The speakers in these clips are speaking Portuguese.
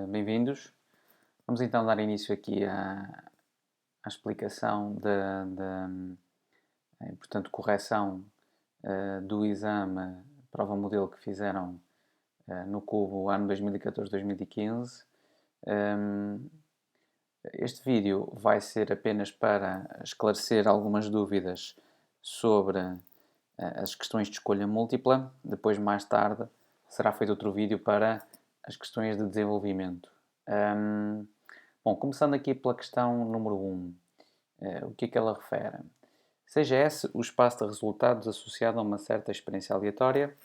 bem-vindos. Vamos então dar início aqui à explicação portanto, correção do exame prova modelo que fizeram no Cubo ano 2014-2015. Este vídeo vai ser apenas para esclarecer algumas dúvidas sobre as questões de escolha múltipla. Depois, mais tarde, será feito outro vídeo para as questões de desenvolvimento. Bom, começando aqui pela questão número 1. O que é que ela refere? Seja S o espaço de resultados associado a uma certa experiência aleatória,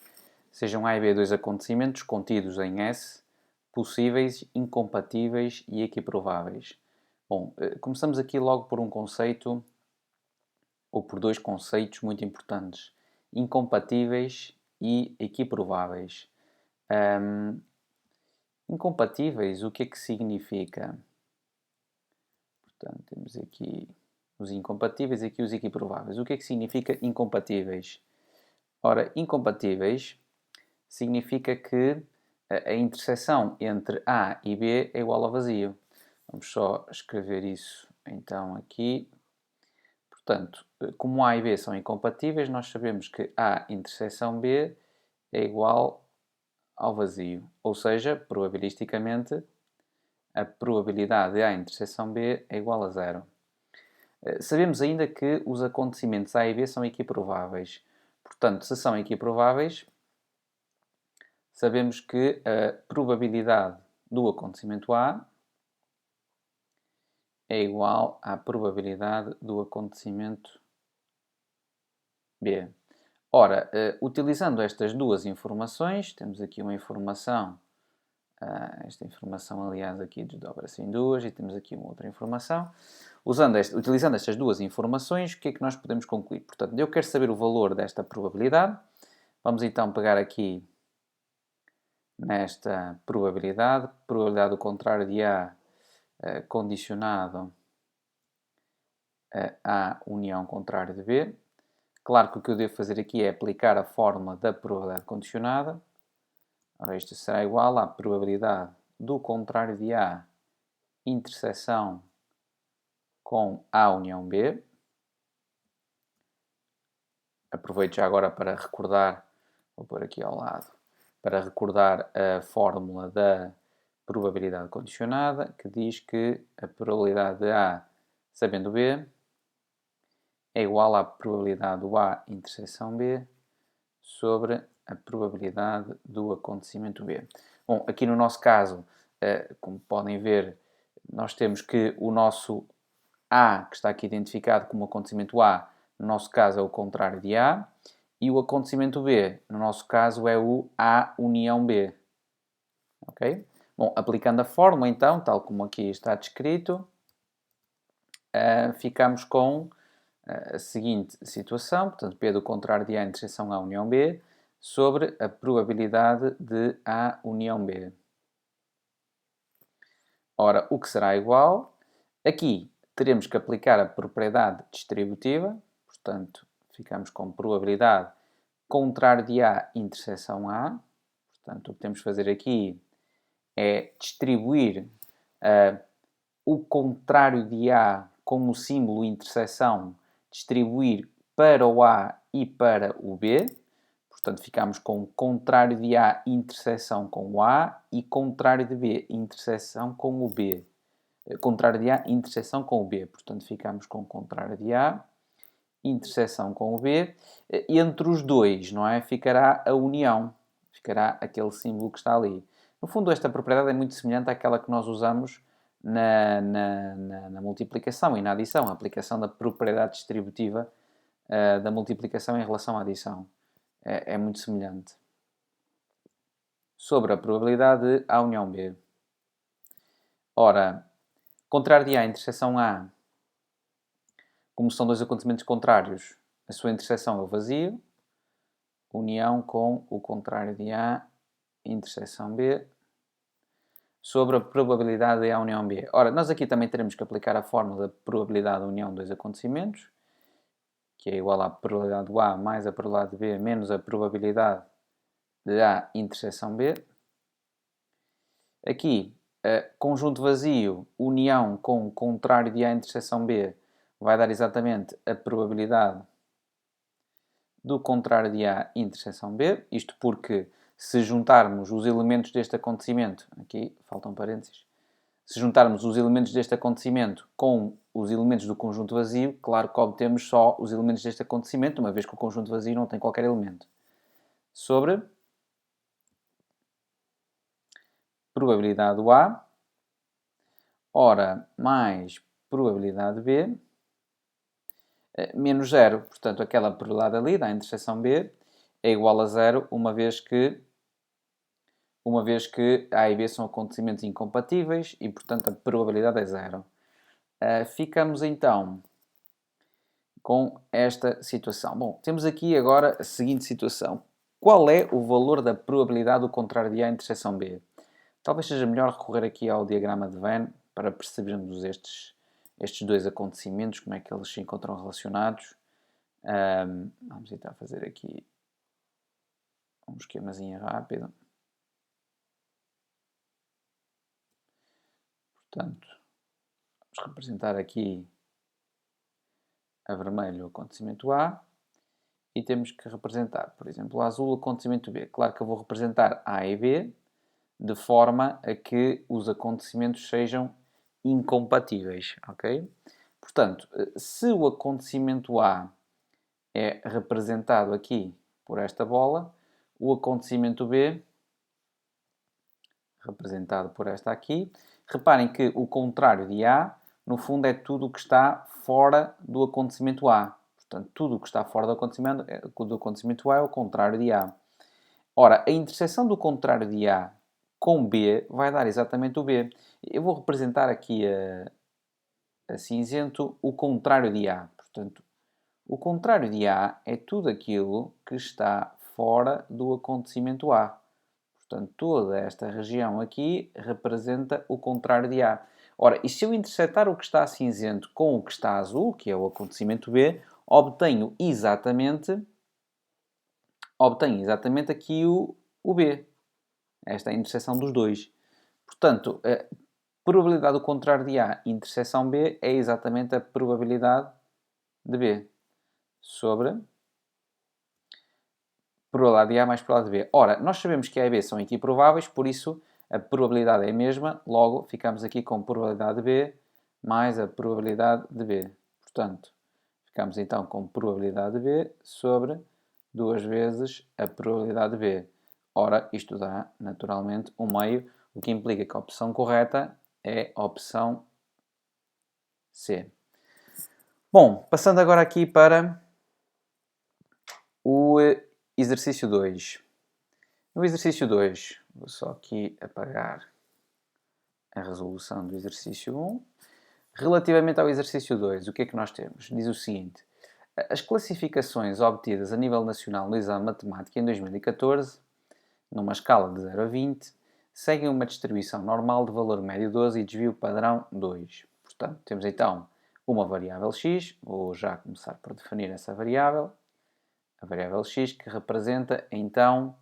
sejam A e B dois acontecimentos contidos em S, possíveis, incompatíveis e equiprováveis. Bom, começamos aqui logo por um conceito, ou por dois conceitos muito importantes. Incompatíveis e equiprováveis. Incompatíveis, o que é que significa? Portanto, temos aqui os incompatíveis e aqui os equiprováveis. O que é que significa incompatíveis? Ora, incompatíveis significa que a interseção entre A e B é igual a vazio. Vamos só escrever isso então aqui. Portanto, como A e B são incompatíveis, nós sabemos que A interseção B é igual ao vazio. Ou seja, probabilisticamente, a probabilidade de A interseção B é igual a zero. Sabemos ainda que os acontecimentos A e B são equiprováveis. Portanto, se são equiprováveis, sabemos que a probabilidade do acontecimento A é igual à probabilidade do acontecimento B. Ora, utilizando estas duas informações, temos aqui uma informação, esta informação, aliás, aqui desdobra-se em duas, e temos aqui uma outra informação. Utilizando estas duas informações, o que é que nós podemos concluir? Portanto, eu quero saber o valor desta probabilidade. Vamos então pegar aqui nesta probabilidade do contrário de A condicionado a união contrário de B. Claro que o que eu devo fazer aqui é aplicar a fórmula da probabilidade condicionada. Ora, isto será igual à probabilidade do contrário de A interseção com A união B. Aproveito já agora para recordar, vou pôr aqui ao lado, para recordar a fórmula da probabilidade condicionada, que diz que a probabilidade de A sabendo B é igual à probabilidade do A interseção B sobre a probabilidade do acontecimento B. Bom, aqui no nosso caso, como podem ver, nós temos que o nosso A, que está aqui identificado como acontecimento A, no nosso caso é o contrário de A, e o acontecimento B, no nosso caso, é o A união B. Ok? Bom, aplicando a fórmula, então, tal como aqui está descrito, ficamos com a seguinte situação, portanto, P do contrário de A interseção A união B, sobre a probabilidade de A união B. Ora, o que será igual? Aqui teremos que aplicar a propriedade distributiva, portanto, ficamos com probabilidade contrário de A interseção A. Portanto, o que temos que fazer aqui é distribuir o contrário de A com o símbolo interseção, distribuir para o A e para o B. Portanto, ficamos com contrário de A interseção com o A e contrário de B interseção com o B. Contrário de A interseção com o B. Portanto, ficamos com contrário de A interseção com o B. Entre os dois, não é? Ficará a união. Ficará aquele símbolo que está ali. No fundo, esta propriedade é muito semelhante àquela que nós usamos na multiplicação e na adição. A aplicação da propriedade distributiva da multiplicação em relação à adição. É muito semelhante. Sobre a probabilidade de A união B. Ora, contrário de A interseção A, como são dois acontecimentos contrários, a sua interseção é o vazio, união com o contrário de A interseção B, sobre a probabilidade de A união B. Ora, nós aqui também teremos que aplicar a fórmula da probabilidade da união de dois acontecimentos, que é igual à probabilidade do A mais a probabilidade de B menos a probabilidade de A interseção B. Aqui, conjunto vazio, união com o contrário de A interseção B, vai dar exatamente a probabilidade do contrário de A interseção B. Isto porque, se juntarmos os elementos deste acontecimento, aqui faltam parênteses, se juntarmos os elementos deste acontecimento com os elementos do conjunto vazio, claro que obtemos só os elementos deste acontecimento, uma vez que o conjunto vazio não tem qualquer elemento. Sobre probabilidade do A, ora, mais probabilidade B, menos 0. Portanto, aquela probabilidade ali, da interseção B, é igual a 0, uma vez que A e B são acontecimentos incompatíveis e, portanto, a probabilidade é 0. Ficamos, então, com esta situação. Bom, temos aqui agora a seguinte situação. Qual é o valor da probabilidade do contrário de A interseção B? Talvez seja melhor recorrer aqui ao diagrama de Venn para percebermos estes dois acontecimentos, como é que eles se encontram relacionados. Vamos tentar fazer aqui um esquemazinho rápido. Portanto, vamos representar aqui a vermelho o acontecimento A e temos que representar, por exemplo, a azul o acontecimento B. Claro que eu vou representar A e B de forma a que os acontecimentos sejam incompatíveis, ok? Portanto, se o acontecimento A é representado aqui por esta bola, o acontecimento B, representado por esta aqui, reparem que o contrário de A, no fundo, é tudo o que está fora do acontecimento A. Portanto, tudo o que está fora do acontecimento A é o contrário de A. Ora, a interseção do contrário de A com B vai dar exatamente o B. Eu vou representar aqui a cinzento o contrário de A. Portanto, o contrário de A é tudo aquilo que está fora do acontecimento A. Portanto, toda esta região aqui representa o contrário de A. Ora, e se eu intersetar o que está cinzento com o que está azul, que é o acontecimento B, obtenho exatamente aqui o B. Esta é a interseção dos dois. Portanto, a probabilidade do contrário de A interseção B é exatamente a probabilidade de B sobre probabilidade de A mais probabilidade de B. Ora, nós sabemos que A e B são equiprováveis, por isso a probabilidade é a mesma, logo ficamos aqui com probabilidade de B mais a probabilidade de B. Portanto, ficamos então com probabilidade de B sobre 2 vezes a probabilidade de B. Ora, isto dá, naturalmente, um meio, o que implica que a opção correta é a opção C. Bom, passando agora aqui para o exercício 2. No exercício 2, vou só aqui apagar a resolução do exercício 1. Relativamente ao exercício 2, o que é que nós temos? Diz o seguinte: as classificações obtidas a nível nacional no exame de matemática em 2014, numa escala de 0 a 20, seguem uma distribuição normal de valor médio 12 e desvio padrão 2. Portanto, temos então uma variável x, vou já começar por definir essa variável, a variável x que representa então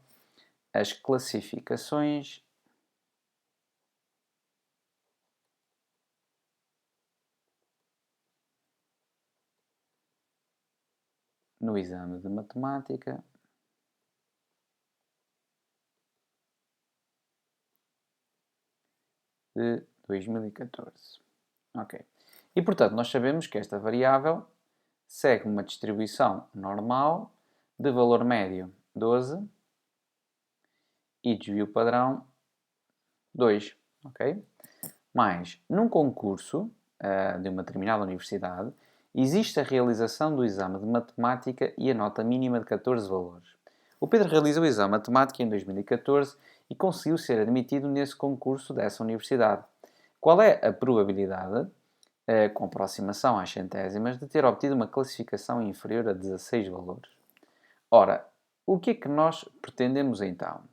as classificações no exame de matemática de 2014. Ok. E, portanto, nós sabemos que esta variável segue uma distribuição normal de valor médio 12 e desvio padrão 2. Ok? Mas, num concurso de uma determinada universidade, existe a realização do exame de matemática e a nota mínima de 14 valores. O Pedro realizou o exame de matemática em 2014 e conseguiu ser admitido nesse concurso dessa universidade. Qual é a probabilidade, com aproximação às centésimas, de ter obtido uma classificação inferior a 16 valores? Ora, o que é que nós pretendemos então?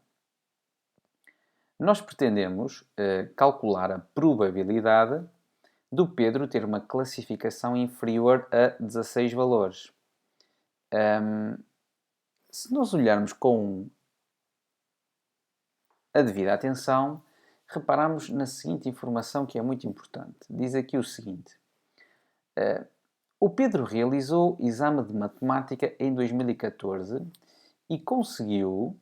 Nós pretendemos calcular a probabilidade do Pedro ter uma classificação inferior a 16 valores. Se nós olharmos com a devida atenção, reparamos na seguinte informação que é muito importante. Diz aqui o seguinte. O Pedro realizou exame de matemática em 2014 e conseguiu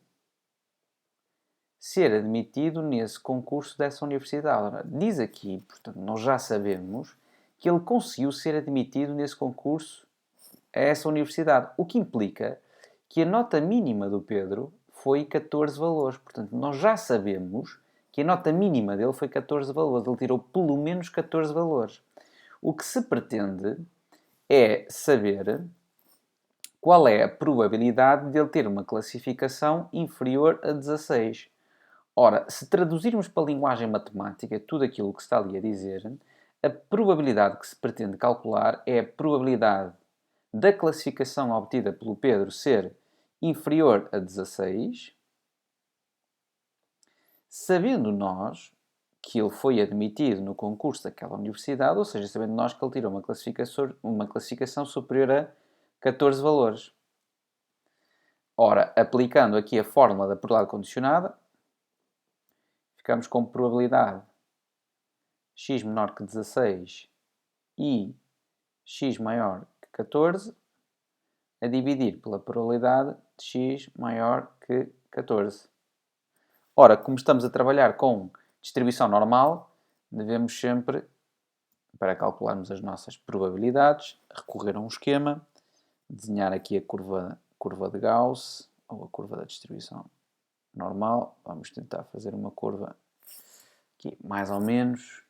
ser admitido nesse concurso dessa universidade. Diz aqui, portanto, nós já sabemos que ele conseguiu ser admitido nesse concurso a essa universidade, o que implica que a nota mínima do Pedro foi 14 valores. Portanto, nós já sabemos que a nota mínima dele foi 14 valores. Ele tirou pelo menos 14 valores. O que se pretende é saber qual é a probabilidade de ele ter uma classificação inferior a 16. Ora, se traduzirmos para a linguagem matemática tudo aquilo que está ali a dizer, a probabilidade que se pretende calcular é a probabilidade da classificação obtida pelo Pedro ser inferior a 16, sabendo nós que ele foi admitido no concurso daquela universidade, ou seja, sabendo nós que ele tirou uma classificação superior a 14 valores. Ora, aplicando aqui a fórmula da probabilidade condicionada, ficamos com probabilidade x menor que 16 e x maior que 14 a dividir pela probabilidade de x maior que 14. Ora, como estamos a trabalhar com distribuição normal, devemos sempre, para calcularmos as nossas probabilidades, recorrer a um esquema, desenhar aqui a curva de Gauss, ou a curva da distribuição normal. Vamos tentar fazer uma curva aqui mais ou menos,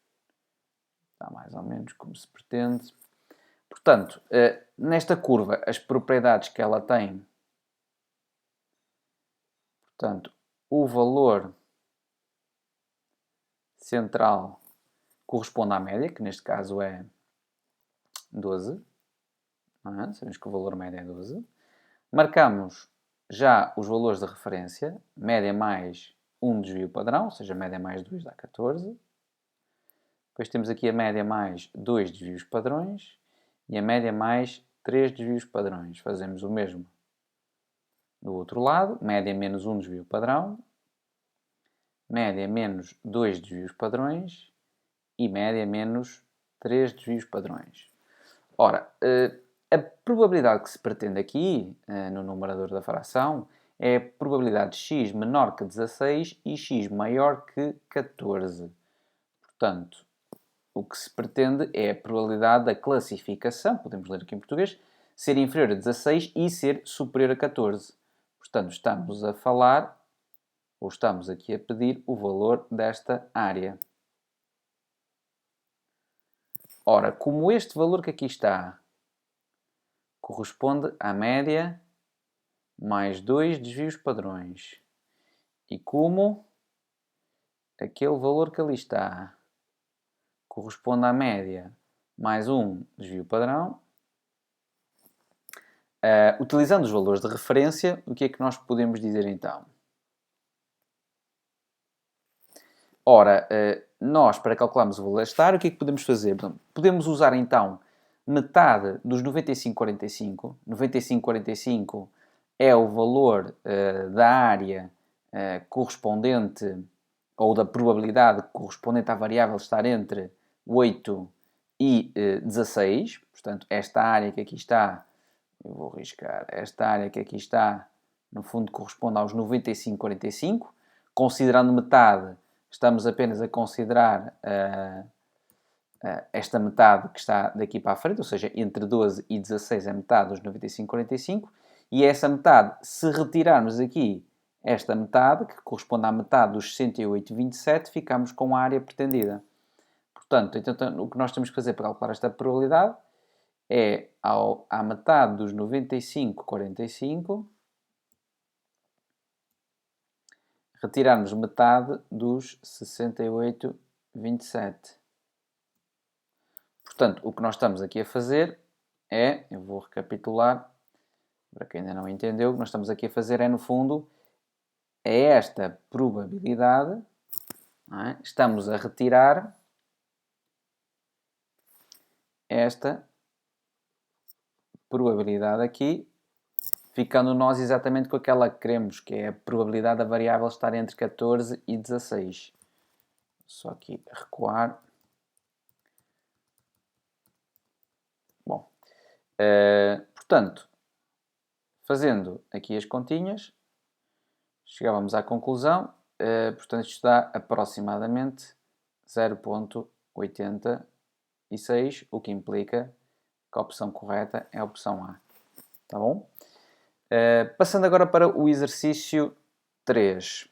está mais ou menos como se pretende. Portanto, nesta curva, as propriedades que ela tem, portanto, o valor central corresponde à média, que neste caso é 12. Sabemos que o valor médio é 12. Marcamos já os valores de referência, média mais um desvio padrão, ou seja, média mais 2 dá 14. Depois temos aqui a média mais 2 desvios padrões e a média mais 3 desvios padrões. Fazemos o mesmo do outro lado, média menos 1 desvio padrão, média menos 2 desvios padrões e média menos 3 desvios padrões. Ora, a probabilidade que se pretende aqui, no numerador da fração, é a probabilidade de x menor que 16 e x maior que 14. Portanto, o que se pretende é a probabilidade da classificação, podemos ler aqui em português, ser inferior a 16 e ser superior a 14. Portanto, estamos a falar, ou estamos aqui a pedir, o valor desta área. Ora, como este valor que aqui está corresponde à média mais 2 desvios padrões, e como aquele valor que ali está corresponde à média mais um desvio padrão, utilizando os valores de referência, o que é que nós podemos dizer então? Ora, nós, para calcularmos o valor desta área, o que é que podemos fazer? Podemos usar então metade dos 95,45. 95,45 é o valor da área correspondente, ou da probabilidade correspondente à variável estar entre 8 e 16. Portanto, esta área que aqui está, eu vou arriscar, esta área que aqui está, no fundo corresponde aos 95,45. Considerando metade, estamos apenas a considerar esta metade que está daqui para a frente, ou seja, entre 12 e 16 é metade dos 95,45, e essa metade, se retirarmos aqui esta metade, que corresponde à metade dos 68,27, ficamos com a área pretendida. Portanto, então, o que nós temos que fazer para calcular esta probabilidade é, à metade dos 95,45, retirarmos metade dos 68,27. Portanto, o que nós estamos aqui a fazer é, eu vou recapitular, para quem ainda não entendeu, o que nós estamos aqui a fazer é, no fundo, é esta probabilidade, não é? Estamos a retirar esta probabilidade aqui, ficando nós exatamente com aquela que queremos, que é a probabilidade da variável estar entre 14 e 16. só aqui recuar. Bom, portanto, fazendo aqui as continhas, chegávamos à conclusão, portanto isto dá aproximadamente 0,86, o que implica que a opção correta é a opção A. Tá bom? Passando agora para o exercício 3.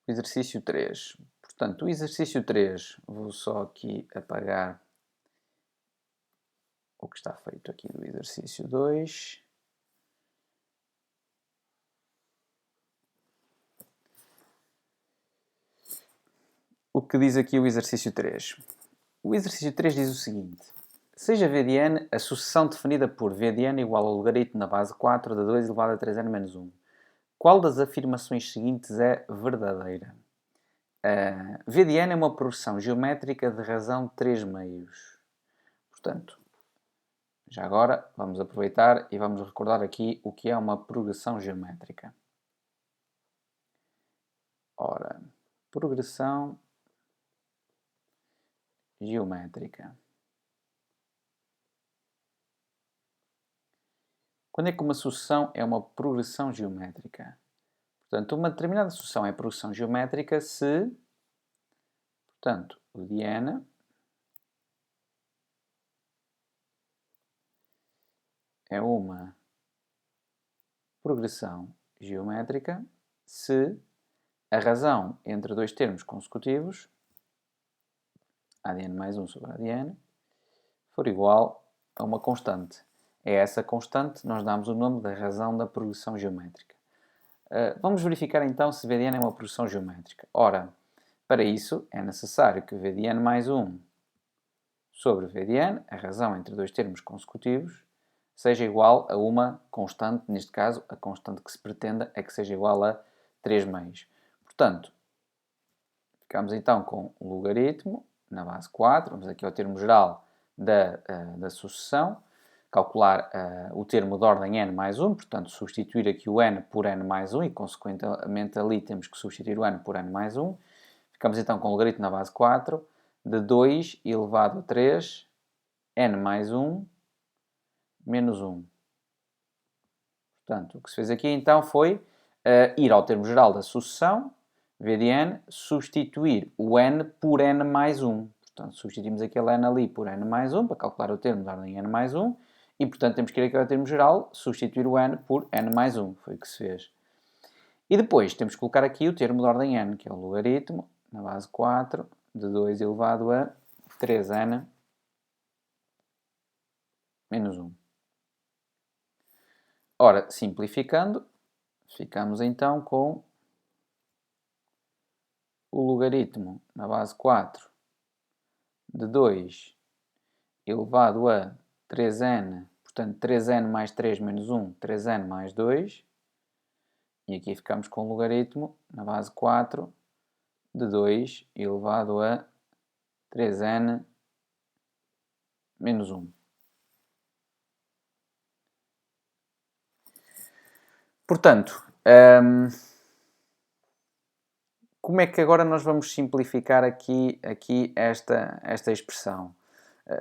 O exercício 3. Portanto, o exercício 3, vou só aqui apagar o que está feito aqui do exercício 2. O que diz aqui o exercício 3? O exercício 3 diz o seguinte: seja v de n a sucessão definida por v de n igual ao logaritmo na base 4 de 2 elevado a 3n menos 1. Qual das afirmações seguintes é verdadeira? V de n é uma progressão geométrica de razão de 3 meios. Portanto, já agora vamos aproveitar e vamos recordar aqui o que é uma progressão geométrica. Ora, progressão geométrica. Quando é que uma sucessão é uma progressão geométrica? Portanto, uma determinada sucessão é progressão geométrica se, portanto, o de n é uma progressão geométrica se a razão entre dois termos consecutivos, a de n mais 1 sobre a de n, for igual a uma constante. É essa constante, nós damos o nome da razão da progressão geométrica. Vamos verificar então se v de n é uma progressão geométrica. Ora, para isso é necessário que v de n mais 1 sobre v de n, a razão entre dois termos consecutivos, seja igual a uma constante, neste caso, a constante que se pretenda é que seja igual a 3 meios. Portanto, ficamos então com o logaritmo na base 4, vamos aqui ao termo geral da sucessão, calcular o termo de ordem n mais 1, portanto, substituir aqui o n por n mais 1 e, consequentemente, ali temos que substituir o n por n mais 1. Ficamos então com o logaritmo na base 4 de 2 elevado a 3, n mais 1, menos 1. Portanto, o que se fez aqui então foi ir ao termo geral da sucessão, v de n, substituir o n por n mais 1. Portanto, substituímos aquele n ali por n mais 1 para calcular o termo de ordem n mais 1 e, portanto, temos que ir aqui ao termo geral, substituir o n por n mais 1. Foi o que se fez. E depois temos que colocar aqui o termo de ordem n, que é o logaritmo, na base 4, de 2 elevado a 3n menos 1. Ora, simplificando, ficamos então com o logaritmo na base 4 de 2 elevado a 3n, portanto 3n mais 3 menos 1, 3n mais 2. E aqui ficamos com o logaritmo na base 4 de 2 elevado a 3n menos 1. Portanto, como é que agora nós vamos simplificar aqui esta expressão?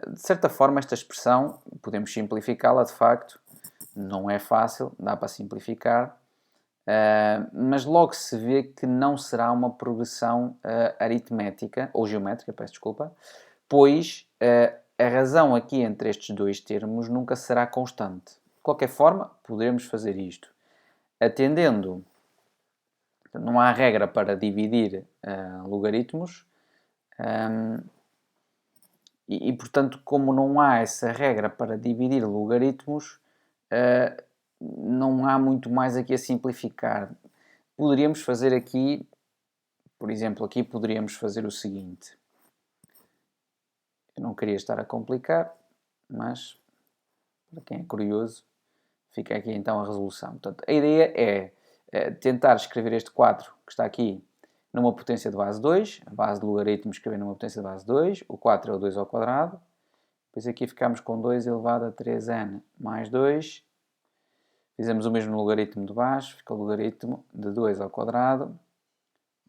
De certa forma, esta expressão, podemos simplificá-la de facto, não é fácil, dá para simplificar, mas logo se vê que não será uma progressão aritmética, ou geométrica, peço desculpa, pois a razão aqui entre estes dois termos nunca será constante. De qualquer forma, poderemos fazer isto. Atendendo, não há regra para dividir logaritmos, e, portanto, como não há essa regra para dividir logaritmos, não há muito mais aqui a simplificar. Poderíamos fazer aqui, por exemplo, aqui poderíamos fazer o seguinte. Eu não queria estar a complicar, mas para quem é curioso, fica aqui então a resolução. Portanto, a ideia é tentar escrever este 4 que está aqui numa potência de base 2, a base do logaritmo escrever numa potência de base 2, o 4 é o 2 ao quadrado, depois aqui ficamos com 2 elevado a 3n mais 2, fizemos o mesmo no logaritmo de baixo, fica o logaritmo de 2 ao quadrado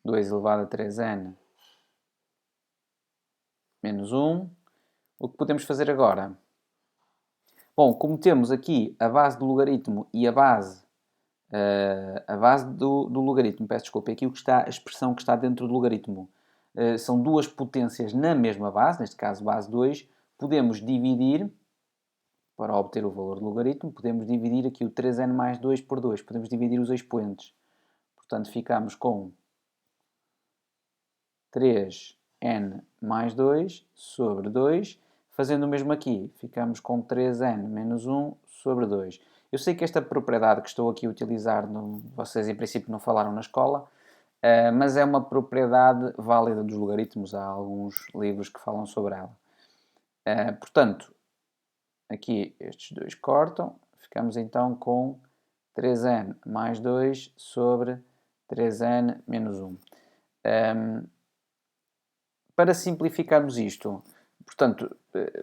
2 elevado a 3n menos 1. O que podemos fazer agora? Bom, como temos aqui a base do logaritmo e a base do logaritmo, peço desculpa, aqui a expressão que está dentro do logaritmo são duas potências na mesma base, neste caso base 2, podemos dividir, para obter o valor do logaritmo, podemos dividir aqui o 3n mais 2 por 2, podemos dividir os expoentes. Portanto, ficamos com 3n mais 2 sobre 2. Fazendo o mesmo aqui, ficamos com 3n menos 1 sobre 2. Eu sei que esta propriedade que estou aqui a utilizar, vocês em princípio não falaram na escola, mas é uma propriedade válida dos logaritmos. Há alguns livros que falam sobre ela. Portanto, aqui estes dois cortam. Ficamos então com 3n mais 2 sobre 3n menos 1. Para simplificarmos isto, portanto,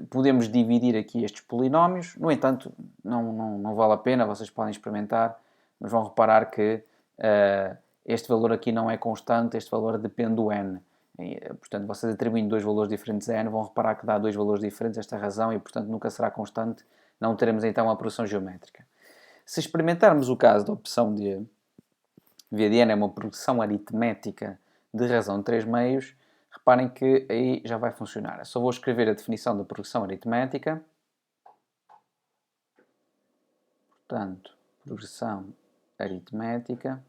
podemos dividir aqui estes polinómios. No entanto, não vale a pena, vocês podem experimentar, mas vão reparar que este valor aqui não é constante, este valor depende do n. Portanto, vocês atribuindo dois valores diferentes a n, vão reparar que dá dois valores diferentes esta razão e, portanto, nunca será constante. Não teremos, então, a progressão geométrica. Se experimentarmos o caso da opção de v de n é uma progressão aritmética de razão de 3 meios, reparem que aí já vai funcionar. Eu só vou escrever a definição da progressão aritmética. Portanto, progressão aritmética.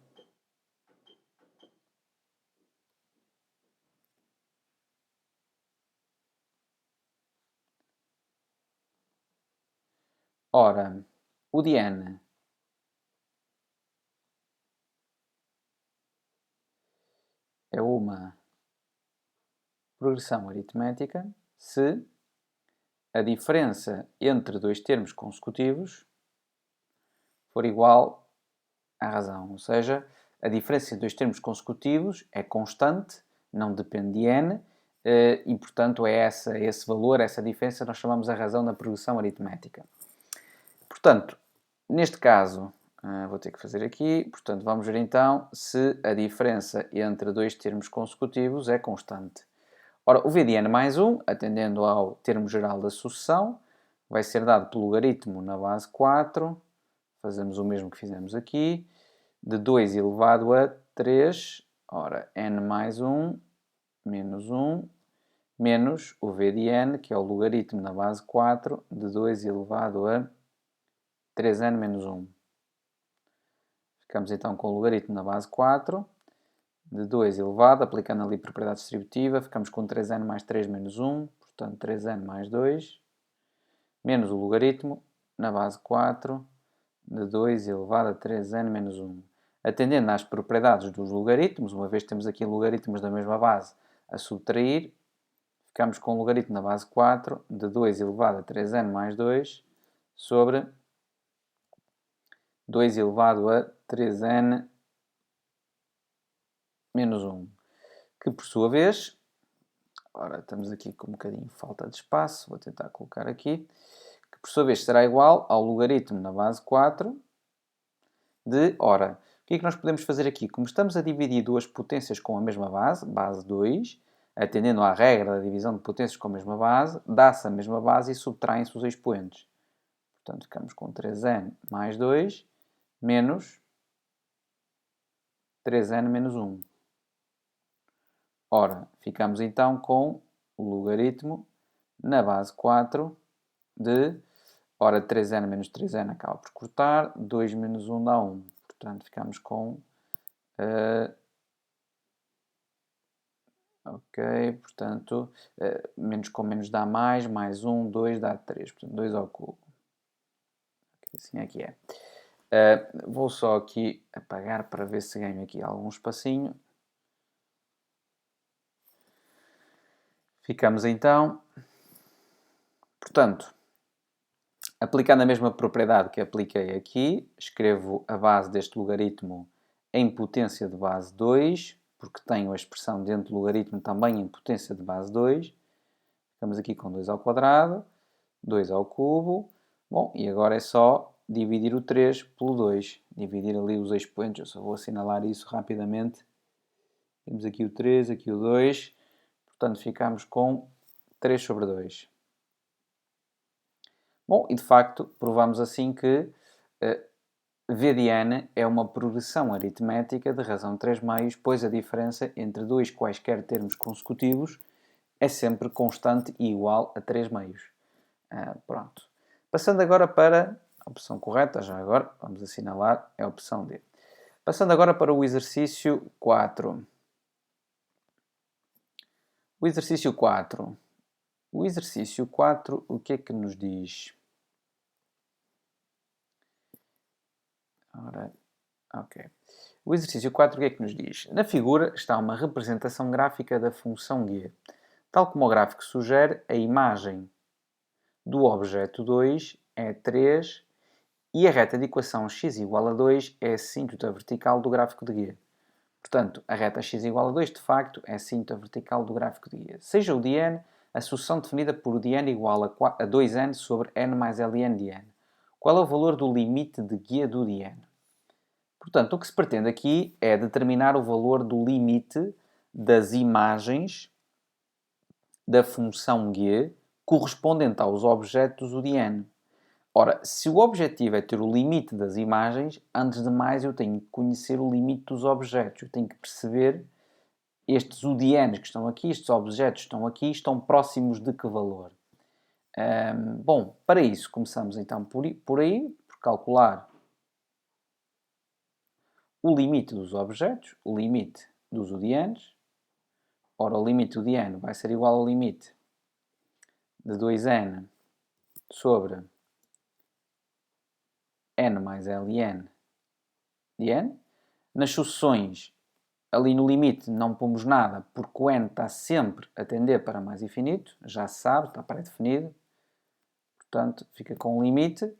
Ora, o de n é uma progressão aritmética se a diferença entre dois termos consecutivos for igual à razão. Ou seja, a diferença entre dois termos consecutivos é constante, não depende de n, e, portanto, é esse valor, essa diferença, nós chamamos a razão da progressão aritmética. Portanto, neste caso, vou ter que fazer aqui, portanto, vamos ver então se a diferença entre dois termos consecutivos é constante. Ora, o v de n mais 1, atendendo ao termo geral da sucessão, vai ser dado pelo logaritmo na base 4, fazemos o mesmo que fizemos aqui, de 2 elevado a 3, ora, n mais 1, menos 1, menos o v de n, que é o logaritmo na base 4, de 2 elevado a 3n menos 1. Ficamos então com o logaritmo na base 4, de 2 elevado, aplicando ali a propriedade distributiva, ficamos com 3n mais 3 menos 1, portanto 3n mais 2, menos o logaritmo na base 4, de 2 elevado a 3n menos 1. Atendendo às propriedades dos logaritmos, uma vez que temos aqui logaritmos da mesma base a subtrair, ficamos com o logaritmo na base 4 de 2 elevado a 3n mais 2 sobre 2 elevado a 3n menos 1, que por sua vez, ora, estamos aqui com um bocadinho de falta de espaço, vou tentar colocar aqui, que por sua vez será igual ao logaritmo na base 4 de, ora, o que é que nós podemos fazer aqui? Como estamos a dividir duas potências com a mesma base, base 2, atendendo à regra da divisão de potências com a mesma base, dá-se a mesma base e subtraem-se os expoentes. Portanto, ficamos com 3n mais 2 menos 3n menos 1. Ora, ficamos então com o logaritmo na base 4 de, ora, 3n menos 3n acaba por cortar, 2 menos 1 dá 1. Portanto, ficamos com... ok, portanto, menos com menos dá mais 1, 2 dá 3. Portanto, 2 ao cubo. Assim é que é. Vou só aqui apagar para ver se ganho aqui algum espacinho. Ficamos então, portanto, aplicando a mesma propriedade que apliquei aqui, escrevo a base deste logaritmo em potência de base 2, porque tenho a expressão dentro do logaritmo também em potência de base 2. Ficamos aqui com 2 ao quadrado, 2 ao cubo. Bom, e agora é só dividir o 3 pelo 2. Dividir ali os expoentes, eu só vou assinalar isso rapidamente. Temos aqui o 3, aqui o 2. Portanto, ficamos com 3 sobre 2. Bom, e de facto, provamos assim que V de n é uma progressão aritmética de razão de 3 meios, pois a diferença entre dois quaisquer termos consecutivos é sempre constante e igual a 3 meios. Pronto. Passando agora para a opção correta, já agora, vamos assinalar, é a opção D. Passando agora para o exercício 4. O exercício 4. O exercício 4, o que é que nos diz? Ora, ok. O exercício 4, o que é que nos diz? Na figura está uma representação gráfica da função g. Tal como o gráfico sugere, a imagem do objeto 2 é 3 e a reta de equação x igual a 2 é a assíntota vertical do gráfico de g. Portanto, a reta x igual a 2, de facto, é a assíntota vertical do gráfico de g. Seja o de n a sucessão definida por d n igual a 2n sobre n mais ln de n. Qual é o valor do limite de g do de n? Portanto, o que se pretende aqui é determinar o valor do limite das imagens da função g correspondente aos objetos do de n. Ora, se o objetivo é ter o limite das imagens, antes de mais eu tenho que conhecer o limite dos objetos. Eu tenho que perceber estes UDNs que estão aqui, estes objetos que estão aqui, estão próximos de que valor? Bom, para isso começamos então por calcular o limite dos objetos, o limite dos UDNs. Ora, o limite do UDN vai ser igual ao limite de 2n sobre n mais ln de n. Nas sucessões, ali no limite não pomos nada, porque o n está sempre a tender para mais infinito, já se sabe, está pré-definido. Portanto, fica com um limite.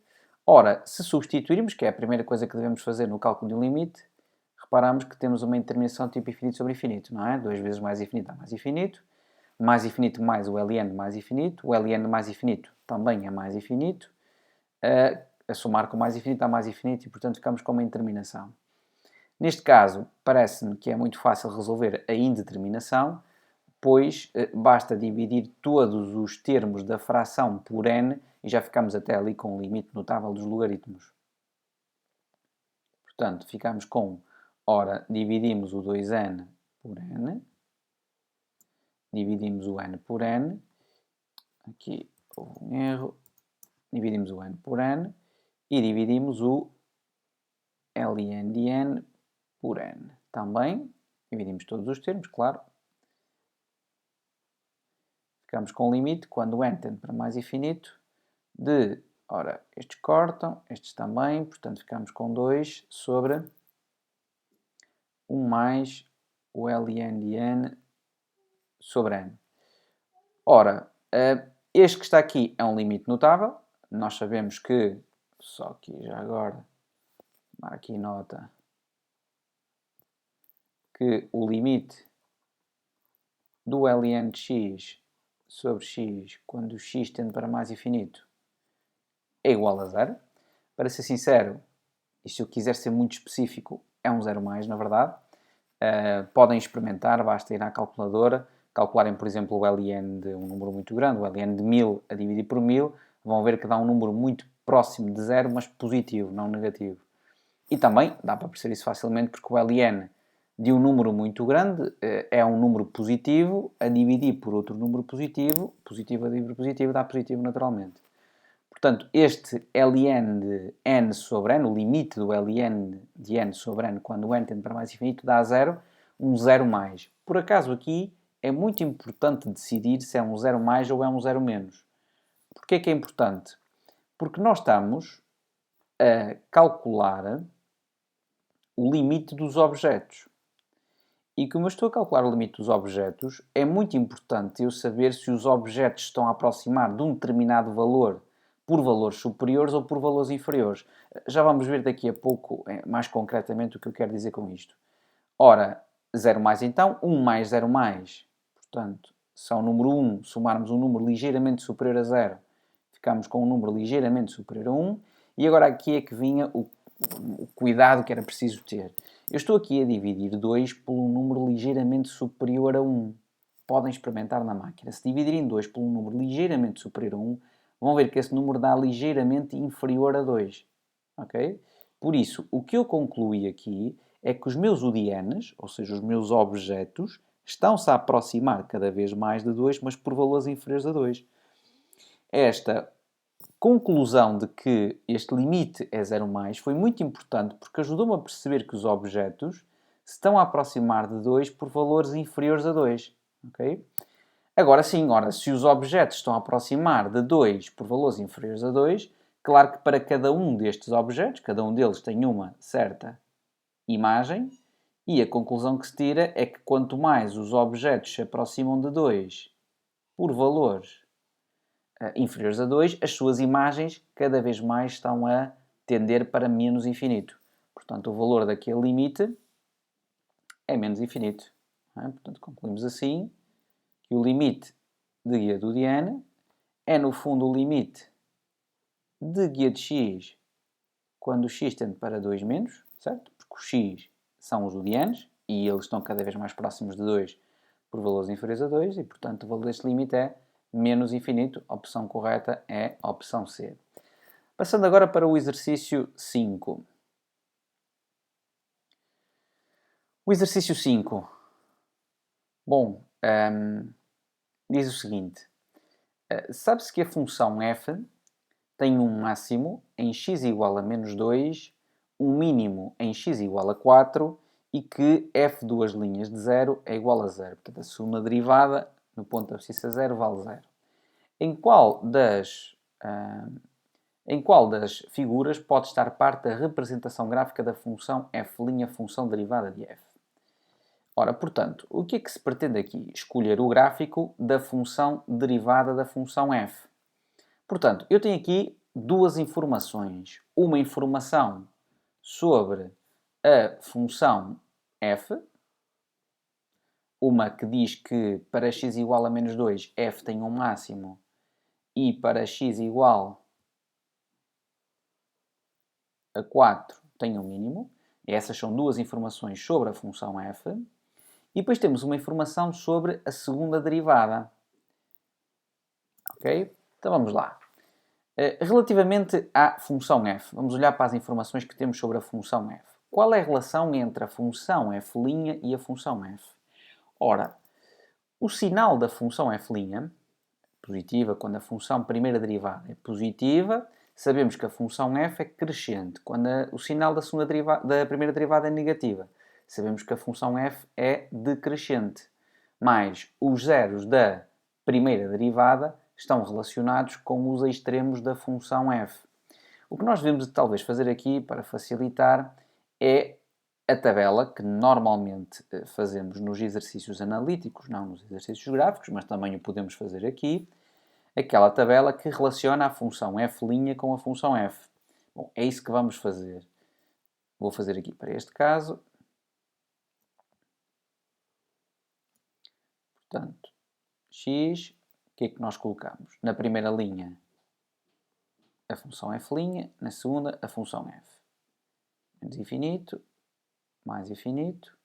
Ora, se substituirmos, que é a primeira coisa que devemos fazer no cálculo de um limite, reparamos que temos uma determinação tipo infinito sobre infinito, não é? 2 vezes mais infinito dá mais infinito mais o ln mais infinito, o ln mais infinito também é mais infinito, a somar com mais infinito dá mais infinito e, portanto, ficamos com uma indeterminação. Neste caso, parece-me que é muito fácil resolver a indeterminação, pois basta dividir todos os termos da fração por n e já ficamos até ali com o limite notável dos logaritmos. Portanto, ficamos com, ora, dividimos o 2n por n, dividimos o n por n, aqui houve um erro, dividimos o n por n e dividimos o ln de n por n. Também dividimos todos os termos, claro. Ficamos com o limite, quando o n tende para mais infinito, de, ora, estes cortam, estes também, portanto ficamos com 2 sobre 1 mais o ln de n sobre n. Ora, este que está aqui é um limite notável. Nós sabemos que, só aqui já agora, tomar aqui nota, que o limite do ln de x sobre x, quando o x tende para mais infinito, é igual a 0. Para ser sincero, e se eu quiser ser muito específico, é um 0 mais, na verdade. Podem experimentar, basta ir à calculadora, calcularem, por exemplo, o ln de um número muito grande, o ln de 1000 a dividir por 1000, vão ver que dá um número muito próximo de 0, mas positivo, não negativo. E também dá para perceber isso facilmente, porque o ln de um número muito grande é um número positivo a dividir por outro número positivo, positivo a dividir por positivo dá positivo naturalmente. Portanto, este ln de n sobre n, o limite do ln de n sobre n, quando o n tende para mais infinito, dá 0, um 0 mais. Por acaso aqui é muito importante decidir se é um 0 mais ou é um 0 menos. Porquê que é importante? Porque nós estamos a calcular o limite dos objetos. E como eu estou a calcular o limite dos objetos, é muito importante eu saber se os objetos estão a aproximar de um determinado valor por valores superiores ou por valores inferiores. Já vamos ver daqui a pouco, mais concretamente, o que eu quero dizer com isto. Ora, 0 mais então, 1 mais 0 mais. Portanto, se ao número 1 somarmos um número ligeiramente superior a 0, ficamos com um número ligeiramente superior a 1. E agora aqui é que vinha o cuidado que era preciso ter. Eu estou aqui a dividir 2 por um número ligeiramente superior a 1. Podem experimentar na máquina. Se dividirem 2 por um número ligeiramente superior a 1, vão ver que esse número dá ligeiramente inferior a 2. Ok? Por isso, o que eu concluí aqui é que os meus UDNs, ou seja, os meus objetos, estão-se a aproximar cada vez mais de 2, mas por valores inferiores a 2. Esta conclusão de que este limite é 0 mais foi muito importante porque ajudou-me a perceber que os objetos se estão a aproximar de 2 por valores inferiores a 2. Okay? Agora sim, se os objetos estão a aproximar de 2 por valores inferiores a 2, claro que para cada um destes objetos, cada um deles tem uma certa imagem, e a conclusão que se tira é que quanto mais os objetos se aproximam de 2 por valores inferiores a 2, as suas imagens cada vez mais estão a tender para menos infinito. Portanto, o valor daquele limite é menos infinito. Portanto, concluímos assim que o limite de guia do Diane é, no fundo, o limite de guia de x quando o x tende para 2 menos, certo? Porque os x são os UDNs e eles estão cada vez mais próximos de 2 por valores inferiores a 2 e, portanto, o valor deste limite é menos infinito. A opção correta é a opção C. Passando agora para o exercício 5. O exercício 5. Bom, diz o seguinte. Sabe-se que a função f tem um máximo em x igual a menos 2, um mínimo em x igual a 4 e que f duas linhas de 0 é igual a 0. Portanto, a segunda derivada no ponto de abscissa 0 vale 0. Em qual das figuras pode estar parte da representação gráfica da função f', função derivada de f? Ora, portanto, o que é que se pretende aqui? Escolher o gráfico da função derivada da função f. Portanto, eu tenho aqui duas informações. Uma informação sobre a função f, uma que diz que para x igual a menos 2, f tem um máximo e para x igual a 4 tem um mínimo. Essas são duas informações sobre a função f. E depois temos uma informação sobre a segunda derivada. Ok? Então vamos lá. Relativamente à função f, vamos olhar para as informações que temos sobre a função f. Qual é a relação entre a função f' e a função f? Ora, o sinal da função f' positiva, quando a função primeira derivada é positiva, sabemos que a função f é crescente. Quando o sinal da primeira derivada é negativa, sabemos que a função f é decrescente. Mais os zeros da primeira derivada estão relacionados com os extremos da função f. O que nós devemos talvez fazer aqui, para facilitar, é a tabela que normalmente fazemos nos exercícios analíticos, não nos exercícios gráficos, mas também o podemos fazer aqui, aquela tabela que relaciona a função f' com a função f. Bom, é isso que vamos fazer. Vou fazer aqui para este caso. Portanto, x, o que é que nós colocamos? Na primeira linha, a função f', na segunda, a função f. Menos infinito, mais infinito.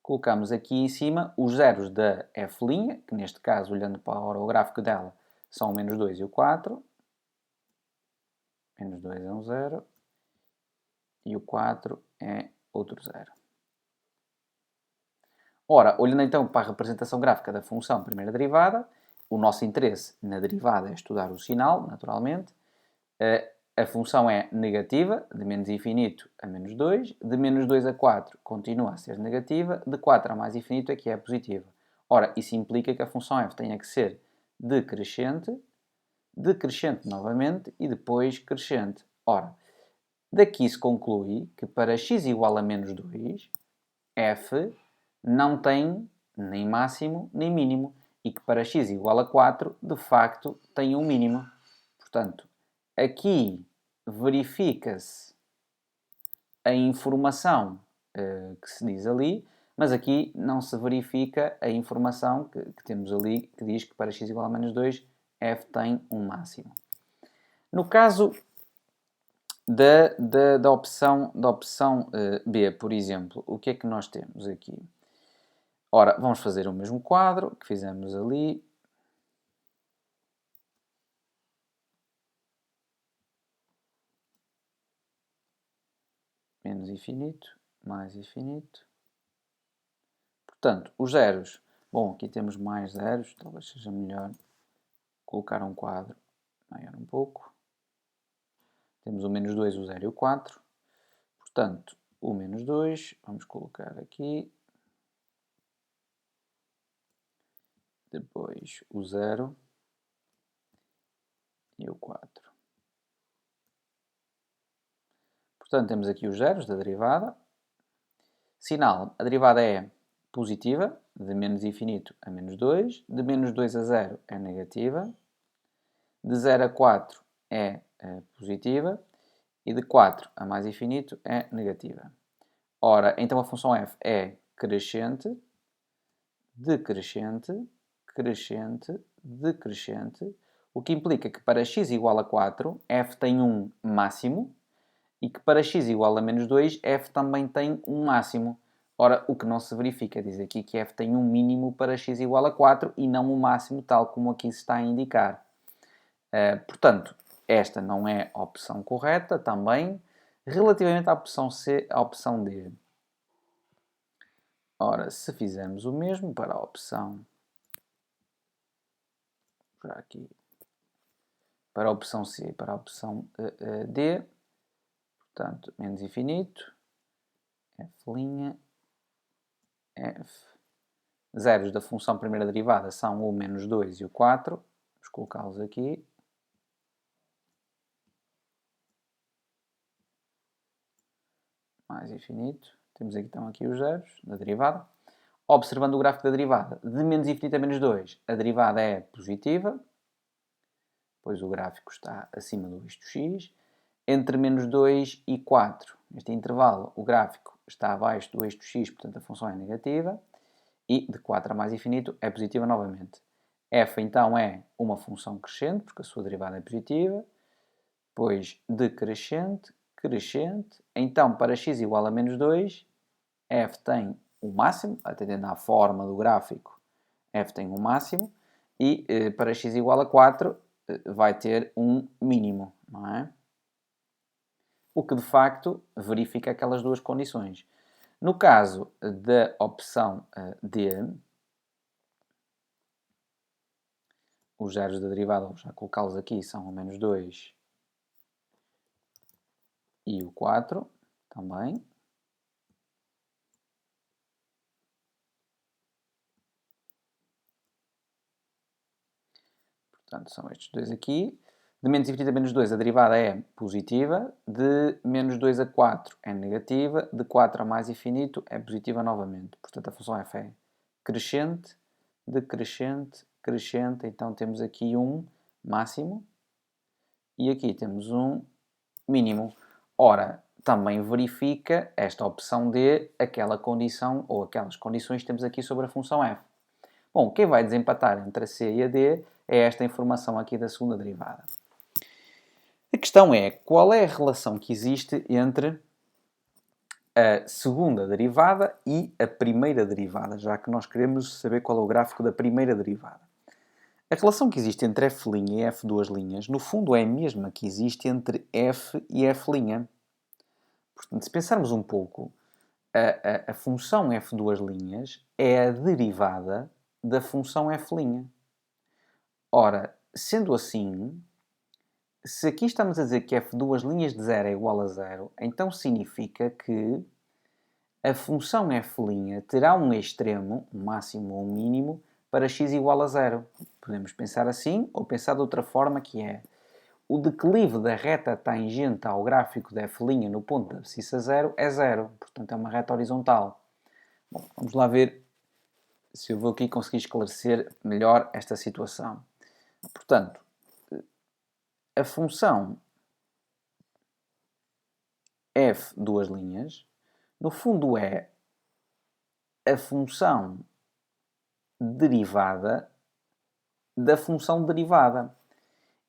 Colocamos aqui em cima os zeros da f', que neste caso, olhando para o gráfico dela, são o menos 2 e o 4. Menos 2 é um 0. E o 4 é outro 0. Ora, olhando então para a representação gráfica da função primeira derivada, o nosso interesse na derivada é estudar o sinal, naturalmente. A função é negativa, de menos infinito a menos 2. De menos 2 a 4 continua a ser negativa. De 4 a mais infinito é que é positiva. Ora, isso implica que a função f tenha que ser decrescente novamente e depois crescente. Ora, daqui se conclui que para x igual a menos 2, f não tem nem máximo nem mínimo e que para x igual a 4, de facto, tem um mínimo. Portanto, aqui verifica-se a informação que se diz ali, mas aqui não se verifica a informação que temos ali, que diz que para x igual a menos 2, f tem um máximo. No caso da opção B, por exemplo, o que é que nós temos aqui? Ora, vamos fazer o mesmo quadro que fizemos ali. Menos infinito, mais infinito. Portanto, os zeros. Bom, aqui temos mais zeros, talvez seja melhor colocar um quadro maior um pouco. Temos o menos 2, o 0 e o 4. Portanto, o menos 2, vamos colocar aqui. Depois o 0 e o 4. Portanto, temos aqui os zeros da derivada. Sinal, a derivada é positiva, de menos infinito a menos 2. De menos 2 a 0 é negativa. De 0 a 4 é positiva. E de 4 a mais infinito é negativa. Ora, então a função f é crescente, decrescente, crescente, decrescente, o que implica que para x igual a 4, f tem um máximo, e que para x igual a menos 2, f também tem um máximo. Ora, o que não se verifica, diz aqui que f tem um mínimo para x igual a 4 e não um máximo, tal como aqui se está a indicar. Portanto, esta não é a opção correta também. Relativamente à opção C, à opção D. Ora, se fizermos o mesmo para a opção... Já aqui. Para a opção C e para a opção D. Portanto, menos infinito. F', F. Zeros da função primeira derivada são o menos 2 e o 4. Vamos colocá-los aqui. Mais infinito. Temos aqui, então, aqui os zeros da derivada. Observando o gráfico da derivada, de menos infinito a menos 2, a derivada é positiva, pois o gráfico está acima do eixo x. Entre menos 2 e 4, neste intervalo, o gráfico está abaixo do eixo x, portanto a função é negativa. E de 4 a mais infinito é positiva novamente. F, então, é uma função crescente, porque a sua derivada é positiva. Depois, decrescente, crescente. Então, para x igual a menos 2, f tem o máximo, atendendo à forma do gráfico, f tem um máximo. E para x igual a 4, vai ter um mínimo, não é? O que, de facto, verifica aquelas duas condições. No caso da opção D, os zeros da derivada, vou já colocá-los aqui, são o menos 2 e o 4 também. Portanto, são estes dois aqui. De menos infinito a menos 2, a derivada é positiva. De menos 2 a 4 é negativa. De 4 a mais infinito é positiva novamente. Portanto, a função f é crescente, decrescente, crescente. Então, temos aqui um máximo. E aqui temos um mínimo. Ora, também verifica esta opção D, aquela condição ou aquelas condições que temos aqui sobre a função f. Bom, quem vai desempatar entre a C e a D é esta informação aqui da segunda derivada. A questão é, qual é a relação que existe entre a segunda derivada e a primeira derivada, já que nós queremos saber qual é o gráfico da primeira derivada. A relação que existe entre f' e f duas linhas, no fundo é a mesma que existe entre f e f'. Portanto, se pensarmos um pouco, a função f duas linhas é a derivada da função f'. Ora, sendo assim, se aqui estamos a dizer que f duas linhas de 0 é igual a 0, então significa que a função f' terá um extremo, um máximo ou um mínimo, para x igual a 0. Podemos pensar assim, ou pensar de outra forma, que é o declive da reta tangente ao gráfico da f' no ponto de abscissa 0 é 0. Portanto, é uma reta horizontal. Bom, vamos lá ver se eu vou aqui conseguir esclarecer melhor esta situação. Portanto, a função f duas linhas, no fundo é a função derivada da função derivada.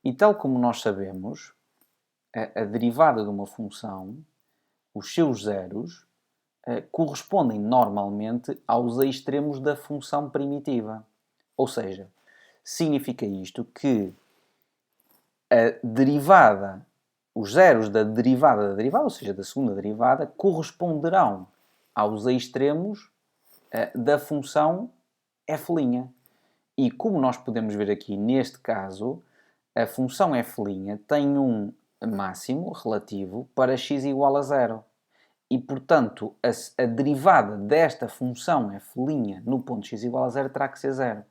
E tal como nós sabemos, a derivada de uma função, os seus zeros, correspondem normalmente aos extremos da função primitiva. Ou seja, significa isto que a derivada, os zeros da derivada, ou seja, da segunda derivada, corresponderão aos extremos da função f'. E como nós podemos ver aqui neste caso, a função f' tem um máximo relativo para x igual a 0. E, portanto, a derivada desta função f' no ponto x igual a 0 terá que ser 0.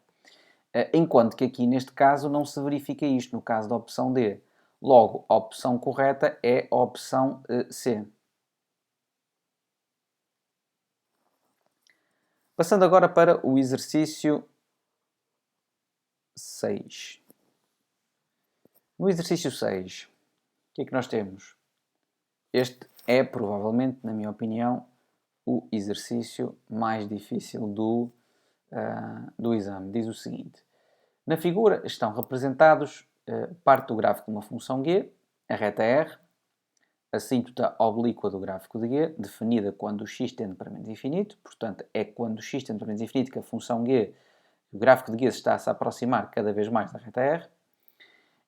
Enquanto que aqui, neste caso, não se verifica isto, no caso da opção D. Logo, a opção correta é a opção C. Passando agora para o exercício 6. No exercício 6, o que é que nós temos? Este é, provavelmente, na minha opinião, o exercício mais difícil do exame. Diz o seguinte. Na figura estão representados parte do gráfico de uma função g, a reta R, a assíntota oblíqua do gráfico de g, definida quando o x tende para menos infinito, portanto, é quando o x tende para menos infinito que a função g, o gráfico de g está a se aproximar cada vez mais da reta R,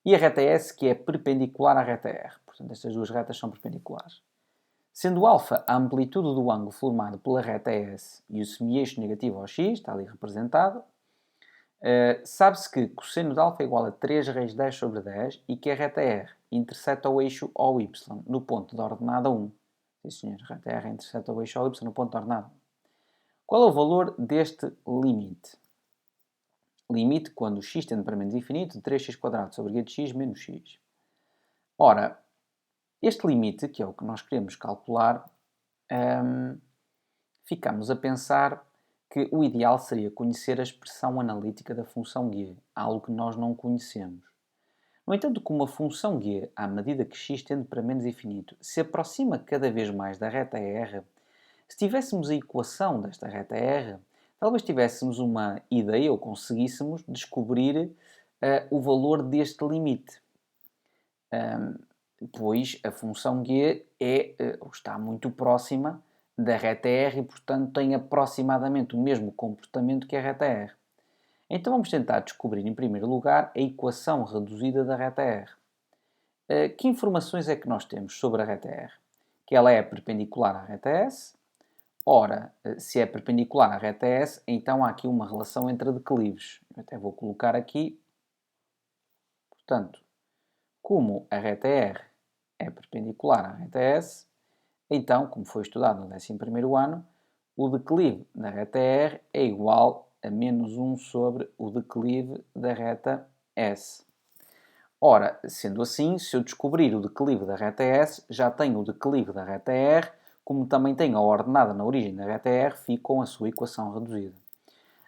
e a reta S, que é perpendicular à reta R. Portanto, estas duas retas são perpendiculares. Sendo α a amplitude do ângulo formado pela reta S e o semi-eixo negativo ao x, está ali representado, sabe-se que cosseno de α é igual a 3 raiz de 10 sobre 10 e que a reta R interseta o eixo OY no ponto da ordenada 1. Sim, senhor, a reta R interseta o eixo OY no ponto da ordenada 1. Qual é o valor deste limite? Limite quando x tende para menos infinito de 3x² sobre g de x menos x. Ora, este limite, que é o que nós queremos calcular, ficamos a pensar que o ideal seria conhecer a expressão analítica da função g, algo que nós não conhecemos. No entanto, como a função g, à medida que x tende para menos infinito, se aproxima cada vez mais da reta R, se tivéssemos a equação desta reta R, talvez tivéssemos uma ideia ou conseguíssemos descobrir o valor deste limite. Pois a função g está muito próxima da reta R e, portanto, tem aproximadamente o mesmo comportamento que a reta R. Então vamos tentar descobrir, em primeiro lugar, a equação reduzida da reta R. Que informações é que nós temos sobre a reta R? Que ela é perpendicular à reta S. Ora, se é perpendicular à reta S, então há aqui uma relação entre declives. Eu até vou colocar aqui. Portanto, como a reta R é perpendicular à reta S, então, como foi estudado no 11º ano, o declive da reta R é igual a menos 1 sobre o declive da reta S. Ora, sendo assim, se eu descobrir o declive da reta S, já tenho o declive da reta R, como também tenho a ordenada na origem da reta R, fico com a sua equação reduzida.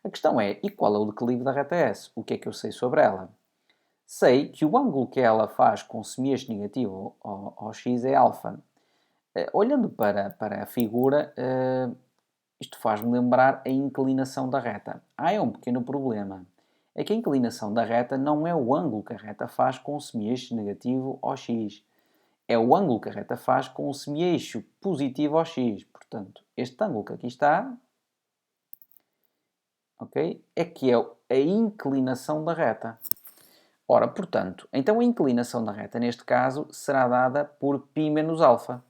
A questão é, e qual é o declive da reta S? O que é que eu sei sobre ela? Sei que o ângulo que ela faz com semi-eixo negativo ao x é α. Olhando para a figura, isto faz-me lembrar a inclinação da reta. É um pequeno problema. É que a inclinação da reta não é o ângulo que a reta faz com o semi-eixo negativo ao x. É o ângulo que a reta faz com o semi-eixo positivo ao x. Portanto, este ângulo que aqui está, okay, é que é a inclinação da reta. Ora, portanto, então a inclinação da reta, neste caso, será dada por π menos α.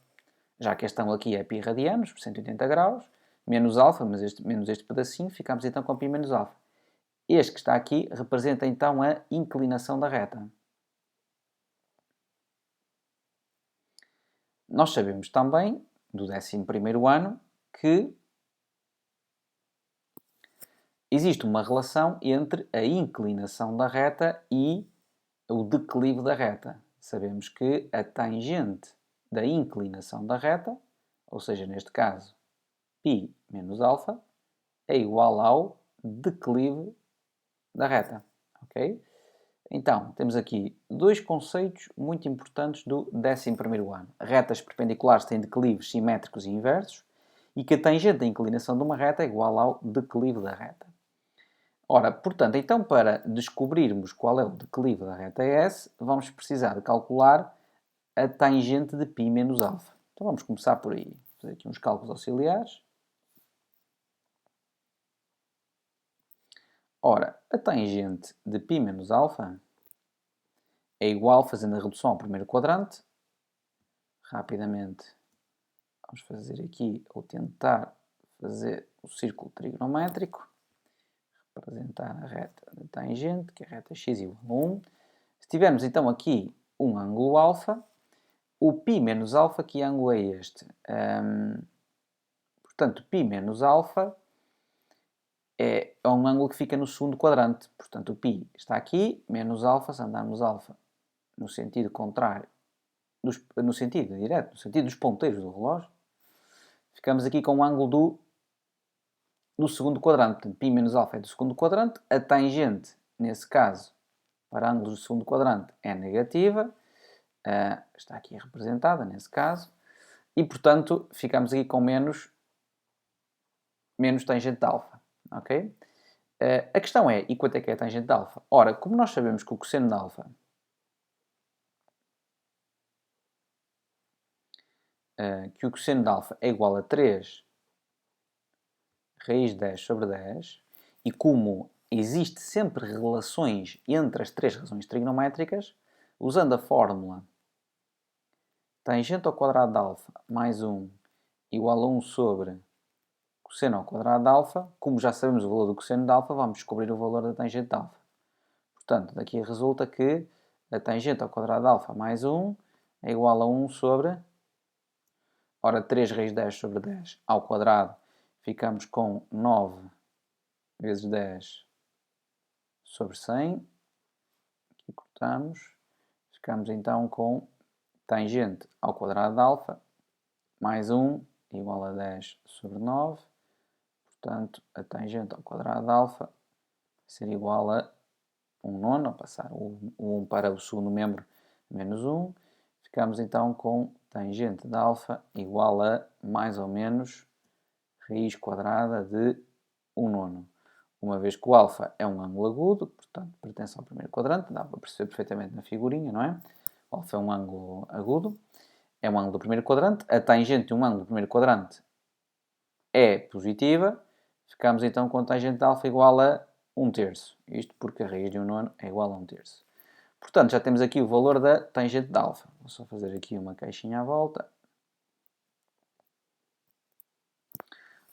Já que este ângulo aqui é π radianos, por 180 graus, menos α, mas menos este pedacinho, ficamos então com π menos α. Este que está aqui representa então a inclinação da reta. Nós sabemos também, do 11º ano, que existe uma relação entre a inclinação da reta e o declive da reta. Sabemos que a tangente da inclinação da reta, ou seja, neste caso, π menos α, é igual ao declive da reta. Ok? Então, temos aqui dois conceitos muito importantes do 11º ano. Retas perpendiculares têm declives simétricos e inversos e que a tangente da inclinação de uma reta é igual ao declive da reta. Ora, portanto, então para descobrirmos qual é o declive da reta S, vamos precisar de calcular a tangente de π menos alfa. Então vamos começar por aí. Vou fazer aqui uns cálculos auxiliares. Ora, a tangente de π menos alfa é igual, fazendo a redução ao primeiro quadrante. Rapidamente vamos fazer aqui, ou tentar fazer o círculo trigonométrico. Representar a reta da tangente, que é a reta x igual a 1. Se tivermos então aqui um ângulo alfa, o π menos alfa, que ângulo é este? Portanto, π menos alfa é um ângulo que fica no segundo quadrante. Portanto, o π está aqui, menos alfa, se andarmos alfa no sentido contrário, no sentido direto, no sentido dos ponteiros do relógio, ficamos aqui com o ângulo do segundo quadrante. Portanto, π menos alfa é do segundo quadrante. A tangente, nesse caso, para ângulos do segundo quadrante, é negativa. Está aqui representada, nesse caso. E, portanto, ficamos aqui com menos tangente de alfa. Ok? A questão é, e quanto é que é a tangente de alfa? Ora, como nós sabemos que o cosseno de alfa é igual a 3 raiz de 10 sobre 10, e como existe sempre relações entre as três razões trigonométricas, usando a fórmula tangente ao quadrado de alfa mais 1 igual a 1 sobre cosseno ao quadrado de alfa, como já sabemos o valor do cosseno de alfa, vamos descobrir o valor da tangente de alfa. Portanto, daqui resulta que a tangente ao quadrado de alfa mais 1 é igual a 1 sobre, ora, 3 raiz de 10 sobre 10 ao quadrado, ficamos com 9 vezes 10 sobre 100. Aqui cortamos. Ficamos então com tangente ao quadrado de alfa mais 1 igual a 10 sobre 9. Portanto, a tangente ao quadrado de alfa vai ser igual a 1 nono, ao passar o 1 para o segundo membro menos 1. Ficamos então com tangente de alfa igual a mais ou menos raiz quadrada de 1 nono. Uma vez que o alfa é um ângulo agudo, portanto pertence ao primeiro quadrante, dá para perceber perfeitamente na figurinha, não é? O alfa é um ângulo agudo, é um ângulo do primeiro quadrante, a tangente de um ângulo do primeiro quadrante é positiva, ficamos então com a tangente de alfa igual a 1 terço. Isto porque a raiz de 1 nono é igual a 1 terço. Portanto, já temos aqui o valor da tangente de alfa. Vou só fazer aqui uma caixinha à volta.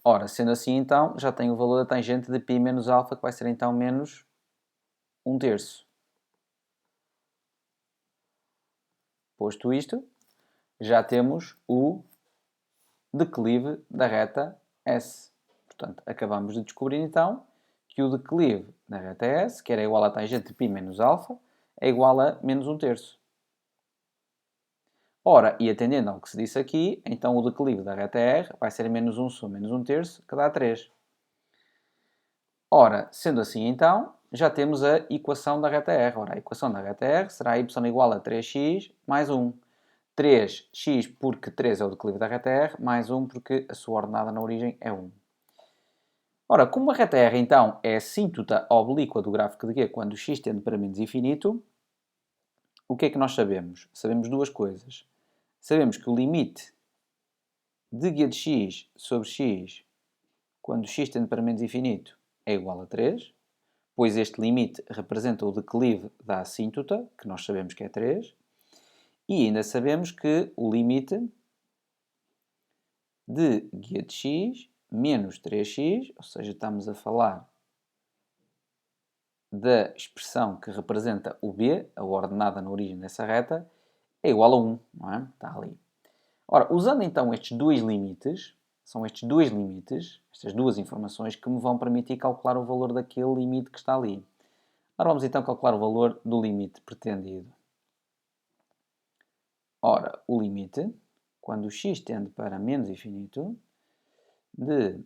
Ora, sendo assim então, já tenho o valor da tangente de π menos alfa, que vai ser então menos 1 terço. Posto isto, já temos o declive da reta S. Portanto, acabamos de descobrir então que o declive da reta S, que era igual à tangente de π menos alfa, é igual a menos 1 terço. Ora, e atendendo ao que se disse aqui, então o declive da reta R vai ser menos 1 sobre menos 1 terço, que dá 3. Ora, sendo assim então, já temos a equação da reta R. Ora, a equação da reta R será y igual a 3x mais 1. 3x porque 3 é o declive da reta R, mais 1 porque a sua ordenada na origem é 1. Ora, como a reta R então é a assíntota oblíqua do gráfico de G quando x tende para menos infinito, o que é que nós sabemos? Sabemos duas coisas. Sabemos que o limite de g de x sobre x quando x tende para menos infinito é igual a 3, pois este limite representa o declive da assíntota, que nós sabemos que é 3, e ainda sabemos que o limite de g de x menos 3x, ou seja, estamos a falar da expressão que representa o b, a ordenada na origem dessa reta, é igual a 1, não é? Está ali. Ora, usando então estes dois limites, são estes dois limites, estas duas informações, que me vão permitir calcular o valor daquele limite que está ali. Ora, vamos então calcular o valor do limite pretendido. Ora, o limite, quando x tende para menos infinito, de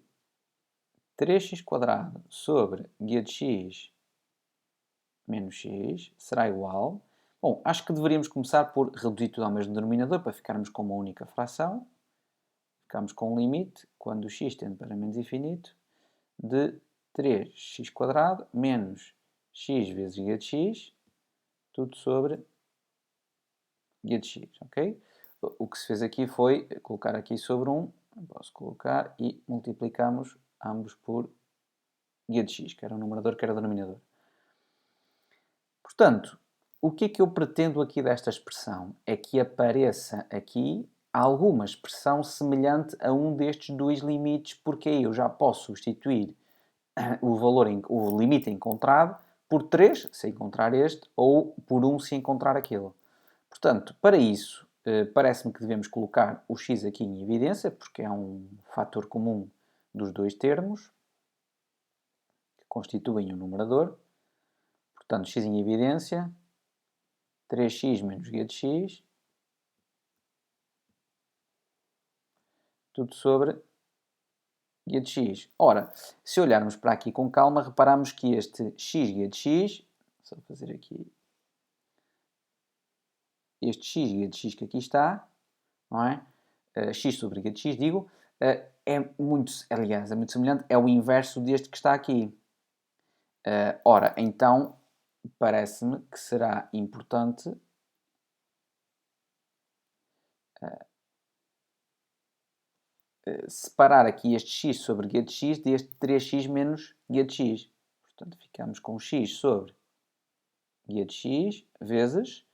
3x² sobre g de x menos x será igual... Bom, acho que deveríamos começar por reduzir tudo ao mesmo denominador para ficarmos com uma única fração. Ficamos com um limite, quando x tende para menos infinito, de 3x² menos x vezes g de x, tudo sobre guia de x, ok? O que se fez aqui foi colocar aqui sobre 1, posso colocar, e multiplicamos ambos por guia de x, quer o numerador, quer o denominador. Portanto, o que é que eu pretendo aqui desta expressão? É que apareça aqui alguma expressão semelhante a um destes dois limites, porque aí eu já posso substituir o limite encontrado por 3, se encontrar este, ou por 1, se encontrar aquele. Portanto, para isso, parece-me que devemos colocar o x aqui em evidência, porque é um fator comum dos dois termos, que constituem o numerador. Portanto, x em evidência, 3x menos guia de x, tudo sobre guia de x. Ora, se olharmos para aqui com calma, reparamos que este x guia de x, só fazer aqui, este x guia de x que aqui está, não é? X sobre guia de x, digo, é muito, aliás, é muito semelhante, é o inverso deste que está aqui. Ora, então, parece-me que será importante separar aqui este x sobre guia de x deste 3x menos guia de x. Portanto, ficamos com x sobre guia de x vezes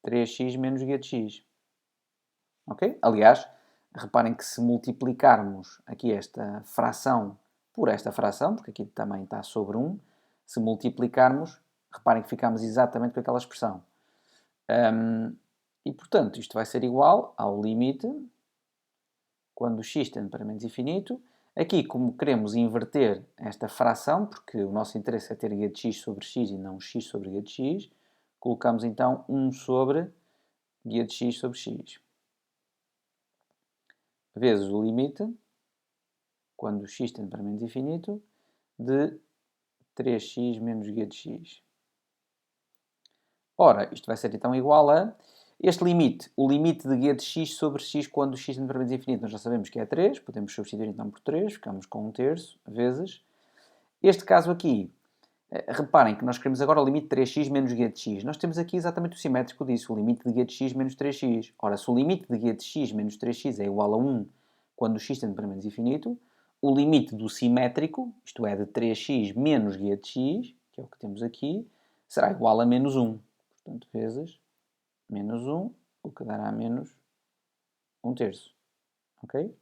3x menos guia de x. Ok? Aliás, reparem que se multiplicarmos aqui esta fração por esta fração, porque aqui também está sobre 1, se multiplicarmos, reparem que ficamos exatamente com aquela expressão. E, portanto, isto vai ser igual ao limite, quando x tende para menos infinito. Aqui, como queremos inverter esta fração, porque o nosso interesse é ter guia de x sobre x e não x sobre guia de x, colocamos então 1 sobre guia de x sobre x. Vezes o limite, quando x tende para menos infinito, de 3x menos guia de x. Ora, isto vai ser então igual a este limite, o limite de guia de x sobre x quando x tende para menos infinito. Nós já sabemos que é 3, podemos substituir então por 3, ficamos com 1/3 vezes. Este caso aqui, reparem que nós queremos agora o limite de 3x menos guia de x. Nós temos aqui exatamente o simétrico disso, o limite de guia de x menos 3x. Ora, se o limite de guia de x menos 3x é igual a 1 quando x tende para menos infinito, o limite do simétrico, isto é, de 3x menos guia de x, que é o que temos aqui, será igual a menos 1. Portanto, vezes menos 1, o que dará menos 1/3. Ok?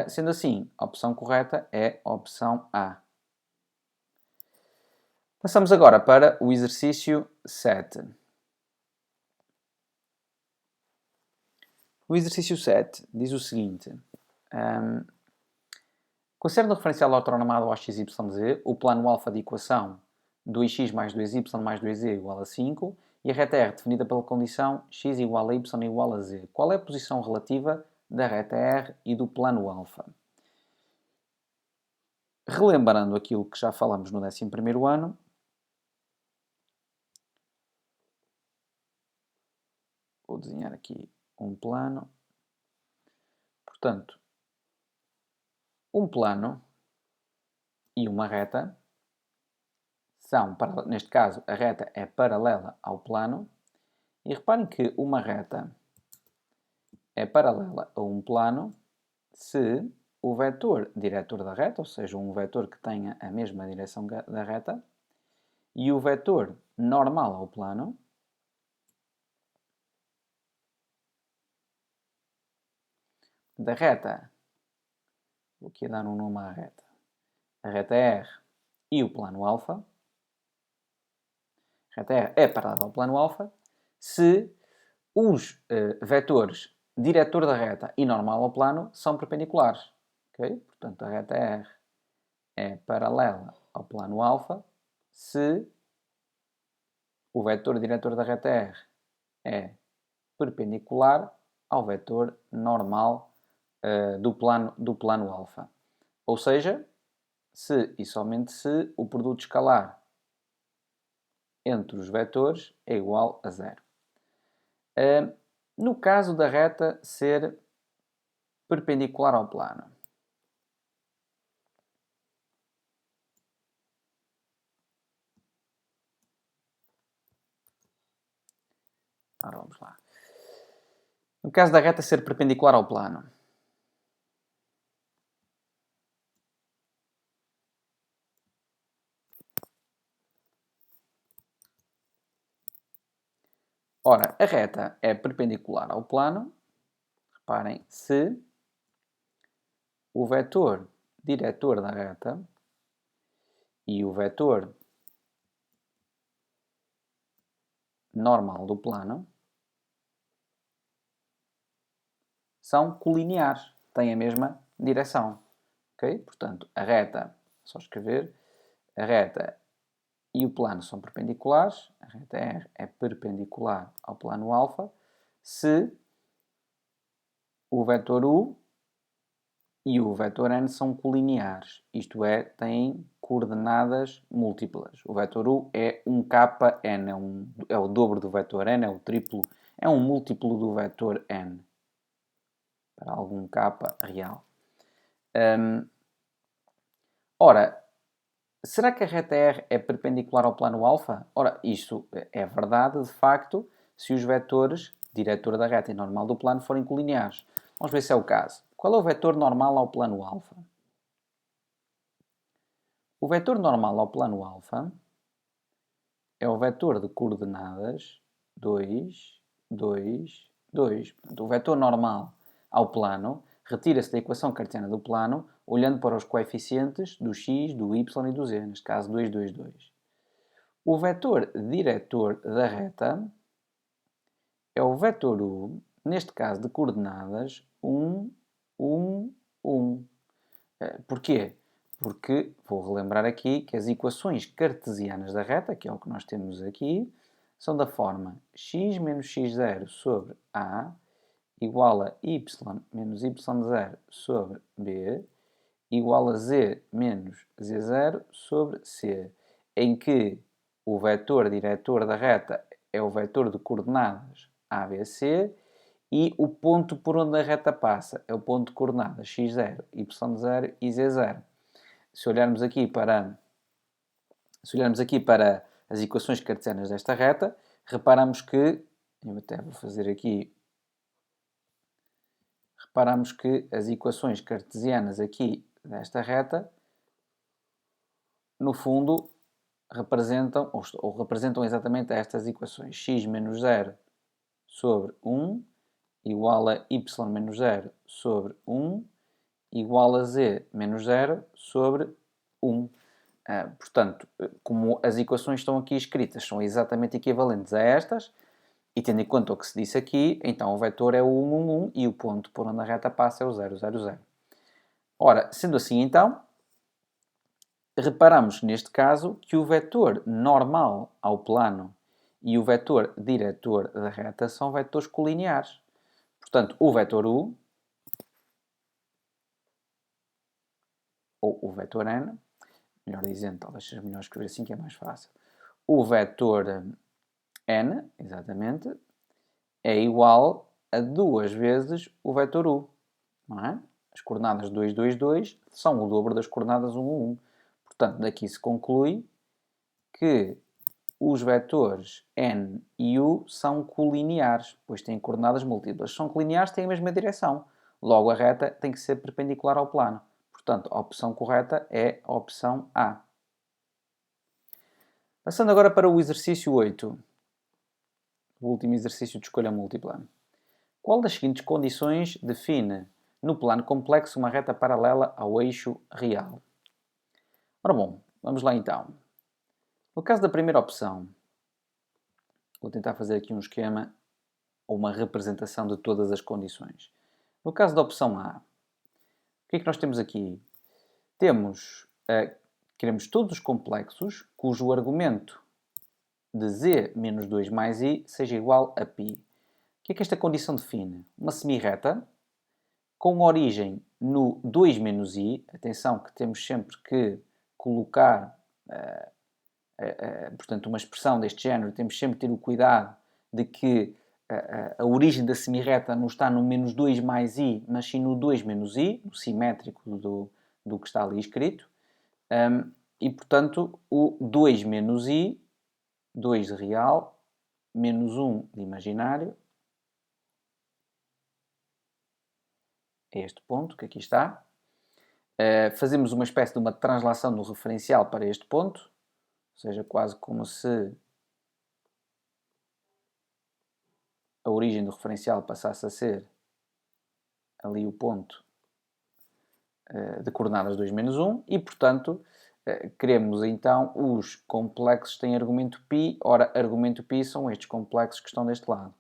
Sendo assim, a opção correta é a opção A. Passamos agora para o exercício 7. O exercício 7 diz o seguinte. Considera no referencial ortonormado ao x, y, z o plano alfa de equação 2x mais 2y mais 2z igual a 5 e a reta R definida pela condição x igual a y igual a z. Qual é a posição relativa da reta R e do plano alfa? Relembrando aquilo que já falamos no 11º ano, vou desenhar aqui um plano. Portanto, um plano e uma reta são, neste caso, a reta é paralela ao plano. E reparem que uma reta é paralela a um plano se o vetor diretor da reta, ou seja, um vetor que tenha a mesma direção da reta, e o vetor normal ao plano da reta, vou aqui dar um nome à reta, a reta R e o plano alfa, a reta R é paralela ao plano alfa, se os vetores diretor da reta e normal ao plano são perpendiculares. Okay? Portanto, a reta R é paralela ao plano alfa se o vetor diretor da reta R é perpendicular ao vetor normal do plano alfa. Ou seja, se e somente se o produto escalar entre os vetores é igual a 0. No caso da reta ser perpendicular ao plano, Ora, vamos lá. No caso da reta ser perpendicular ao plano. Ora, a reta é perpendicular ao plano, reparem, se o vetor diretor da reta e o vetor normal do plano são colineares, têm a mesma direção. Okay? Portanto, a reta, só escrever, a reta e o plano são perpendiculares, a reta R é perpendicular ao plano alfa, se o vetor U e o vetor N são colineares, isto é, têm coordenadas múltiplas. O vetor U é um kn, é o dobro do vetor N, é o triplo, é um múltiplo do vetor N, para algum k real. Ora, será que a reta R é perpendicular ao plano alfa? Ora, isto é verdade, de facto, se os vetores diretor da reta e normal do plano forem colineares. Vamos ver se é o caso. Qual é o vetor normal ao plano alfa? O vetor normal ao plano alfa é o vetor de coordenadas 2, 2, 2. Portanto, o vetor normal ao plano retira-se da equação cartesiana do plano olhando para os coeficientes do x, do y e do z, neste caso 2, 2, 2. O vetor diretor da reta é o vetor u, neste caso de coordenadas 1, 1, 1. Porquê? Porque, vou relembrar aqui, que as equações cartesianas da reta, que é o que nós temos aqui, são da forma x menos x0 sobre a igual a y menos y0 sobre b igual a z menos z0 sobre c, em que o vetor diretor da reta é o vetor de coordenadas ABC e o ponto por onde a reta passa é o ponto de coordenadas x0, y0 e z0. Se olharmos aqui para as equações cartesianas desta reta, reparamos que, eu até vou fazer aqui, reparamos que as equações cartesianas aqui desta reta, no fundo, representam exatamente estas equações. X menos 0 sobre 1 igual a y menos 0 sobre 1 igual a z menos 0 sobre 1. Portanto, como as equações estão aqui escritas são exatamente equivalentes a estas, e tendo em conta o que se disse aqui, então o vetor é o 1, 1, 1 e o ponto por onde a reta passa é o 0, 0, 0. Ora, sendo assim então, reparamos neste caso que o vetor normal ao plano e o vetor diretor da reta são vetores colineares. Portanto, o vetor u, ou o vetor n, melhor dizendo, talvez seja melhor escrever assim que é mais fácil. O vetor n, exatamente, é igual a 2 vezes o vetor u, não é? As coordenadas 2, 2, 2 são o dobro das coordenadas 1, 1, 1. Portanto, daqui se conclui que os vetores n e u são colineares, pois têm coordenadas múltiplas. São colineares, têm a mesma direção. Logo, a reta tem que ser perpendicular ao plano. Portanto, a opção correta é a opção A. Passando agora para o exercício 8, o último exercício de escolha múltipla. Qual das seguintes condições define no plano complexo uma reta paralela ao eixo real? Ora bom, vamos lá então. No caso da primeira opção, vou tentar fazer aqui um esquema ou uma representação de todas as condições. No caso da opção A, o que é que nós temos aqui? Queremos todos os complexos cujo argumento de z menos 2 mais i seja igual a π. O que é que esta condição define? Uma semirreta com origem no 2 menos i. Atenção que temos sempre que colocar, portanto, uma expressão deste género, temos sempre que ter o cuidado de que a origem da semirreta não está no menos 2 mais i, mas sim no 2 menos i, no simétrico do que está ali escrito. E, portanto, o 2 menos i, 2 real, menos 1 de imaginário, é este ponto que aqui está. Fazemos uma espécie de uma translação do referencial para este ponto, ou seja, quase como se a origem do referencial passasse a ser ali o ponto de coordenadas 2 menos 1 e, portanto, queremos então os complexos têm argumento π. Ora, argumento π são estes complexos que estão deste lado.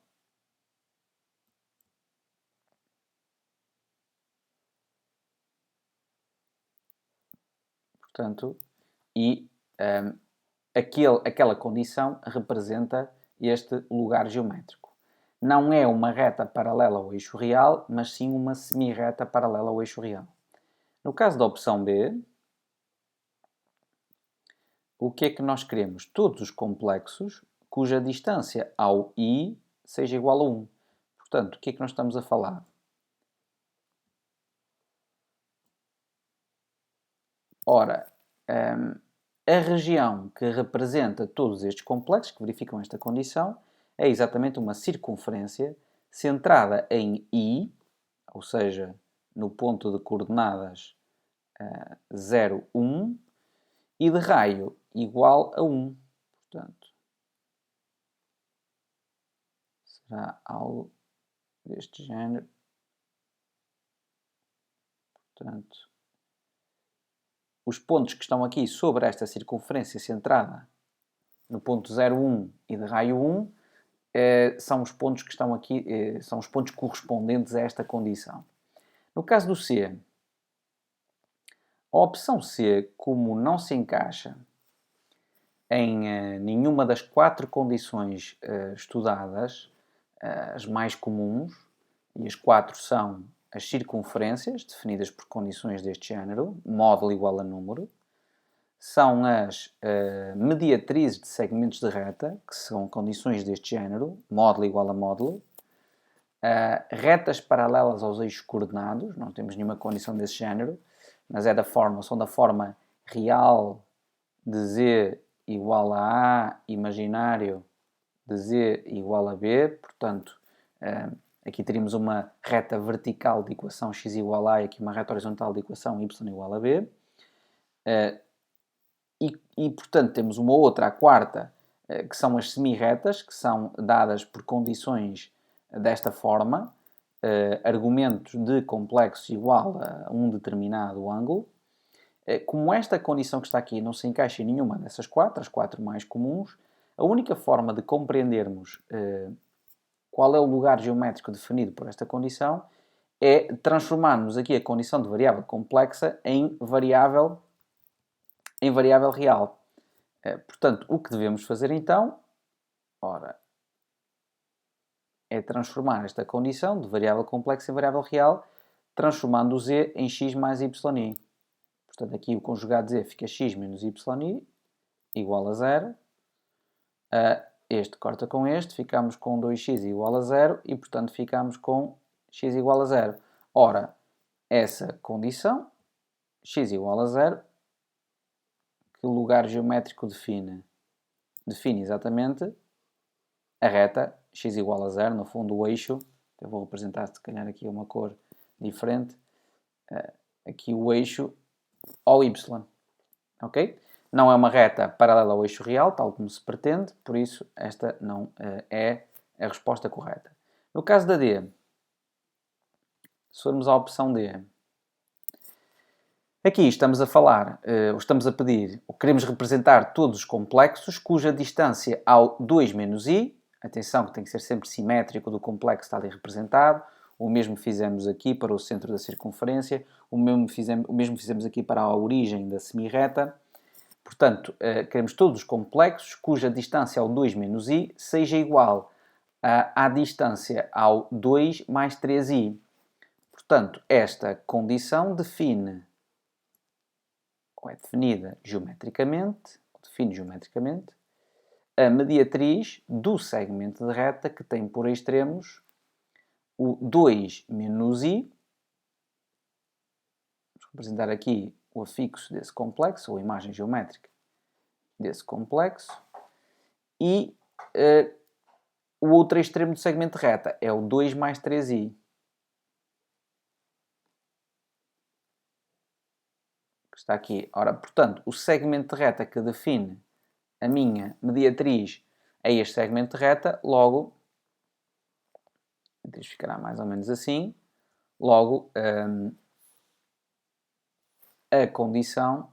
Portanto, e aquela condição representa este lugar geométrico. Não é uma reta paralela ao eixo real, mas sim uma semirreta paralela ao eixo real. No caso da opção B, o que é que nós queremos? Todos os complexos cuja distância ao I seja igual a 1. Portanto, o que é que nós estamos a falar? Ora, a região que representa todos estes complexos, que verificam esta condição, é exatamente uma circunferência centrada em I, ou seja, no ponto de coordenadas 0, 1, e de raio igual a 1. Portanto, será algo deste género. Portanto, os pontos que estão aqui sobre esta circunferência centrada no ponto 0, 1 e de raio 1 são os pontos que estão aqui, são os pontos correspondentes a esta condição. No caso do C, a opção C, como não se encaixa em nenhuma das 4 condições estudadas, as mais comuns, e as 4 são as circunferências, definidas por condições deste género, módulo igual a número, são as mediatrizes de segmentos de reta, que são condições deste género, módulo igual a módulo, retas paralelas aos eixos coordenados, não temos nenhuma condição desse género, mas são da forma real de Z igual a A, imaginário de Z igual a B, portanto, aqui teríamos uma reta vertical de equação x igual a A e aqui uma reta horizontal de equação y igual a B. Portanto, temos uma outra, a quarta, que são as semirretas, que são dadas por condições desta forma, argumentos de complexo igual a um determinado ângulo. Como esta condição que está aqui não se encaixa em nenhuma dessas 4, as 4 mais comuns, a única forma de compreendermos qual é o lugar geométrico definido por esta condição é transformarmos aqui a condição de variável complexa em variável real. Portanto, o que devemos fazer então, ora, é transformar esta condição de variável complexa em variável real, transformando o z em x mais y. Portanto, aqui o conjugado z fica x menos y igual a 0. Este corta com este, ficamos com 2x igual a 0 e, portanto, ficamos com x igual a 0. Ora, essa condição, x igual a 0, que lugar geométrico define? Define exatamente a reta x igual a 0, no fundo o eixo, eu vou representar se calhar aqui uma cor diferente, aqui o eixo ao y, ok? Não é uma reta paralela ao eixo real, tal como se pretende, por isso esta não é a resposta correta. No caso da D, se formos à opção D, aqui estamos a falar, estamos a pedir, ou queremos representar todos os complexos cuja distância ao 2 menos i, atenção que tem que ser sempre simétrico do complexo que está ali representado, o mesmo fizemos aqui para o centro da circunferência, o mesmo fizemos aqui para a origem da semirreta. Portanto, queremos todos os complexos cuja distância ao 2 menos i seja igual à distância ao 2 mais 3i. Portanto, esta condição define, ou é definida geometricamente, define geometricamente, a mediatriz do segmento de reta que tem por extremos o 2 menos i, vamos representar aqui o afixo desse complexo, ou a imagem geométrica desse complexo, e O outro extremo do segmento de reta é o 2 mais 3i. Que está aqui. Ora, portanto, o segmento de reta que define a minha mediatriz é este segmento de reta, logo, a mediatriz ficará mais ou menos assim, logo, a condição,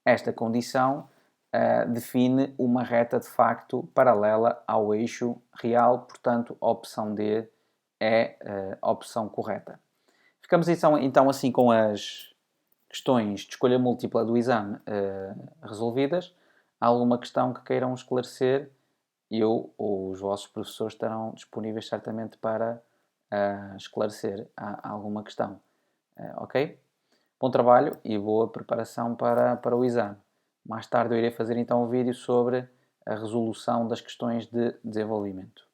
esta condição define uma reta de facto paralela ao eixo real, portanto a opção D é a opção correta. Ficamos então assim com as questões de escolha múltipla do exame resolvidas. Há alguma questão que queiram esclarecer, eu ou os vossos professores estarão disponíveis certamente para esclarecer alguma questão. Ok? Bom trabalho e boa preparação para o exame. Mais tarde eu irei fazer então um vídeo sobre a resolução das questões de desenvolvimento.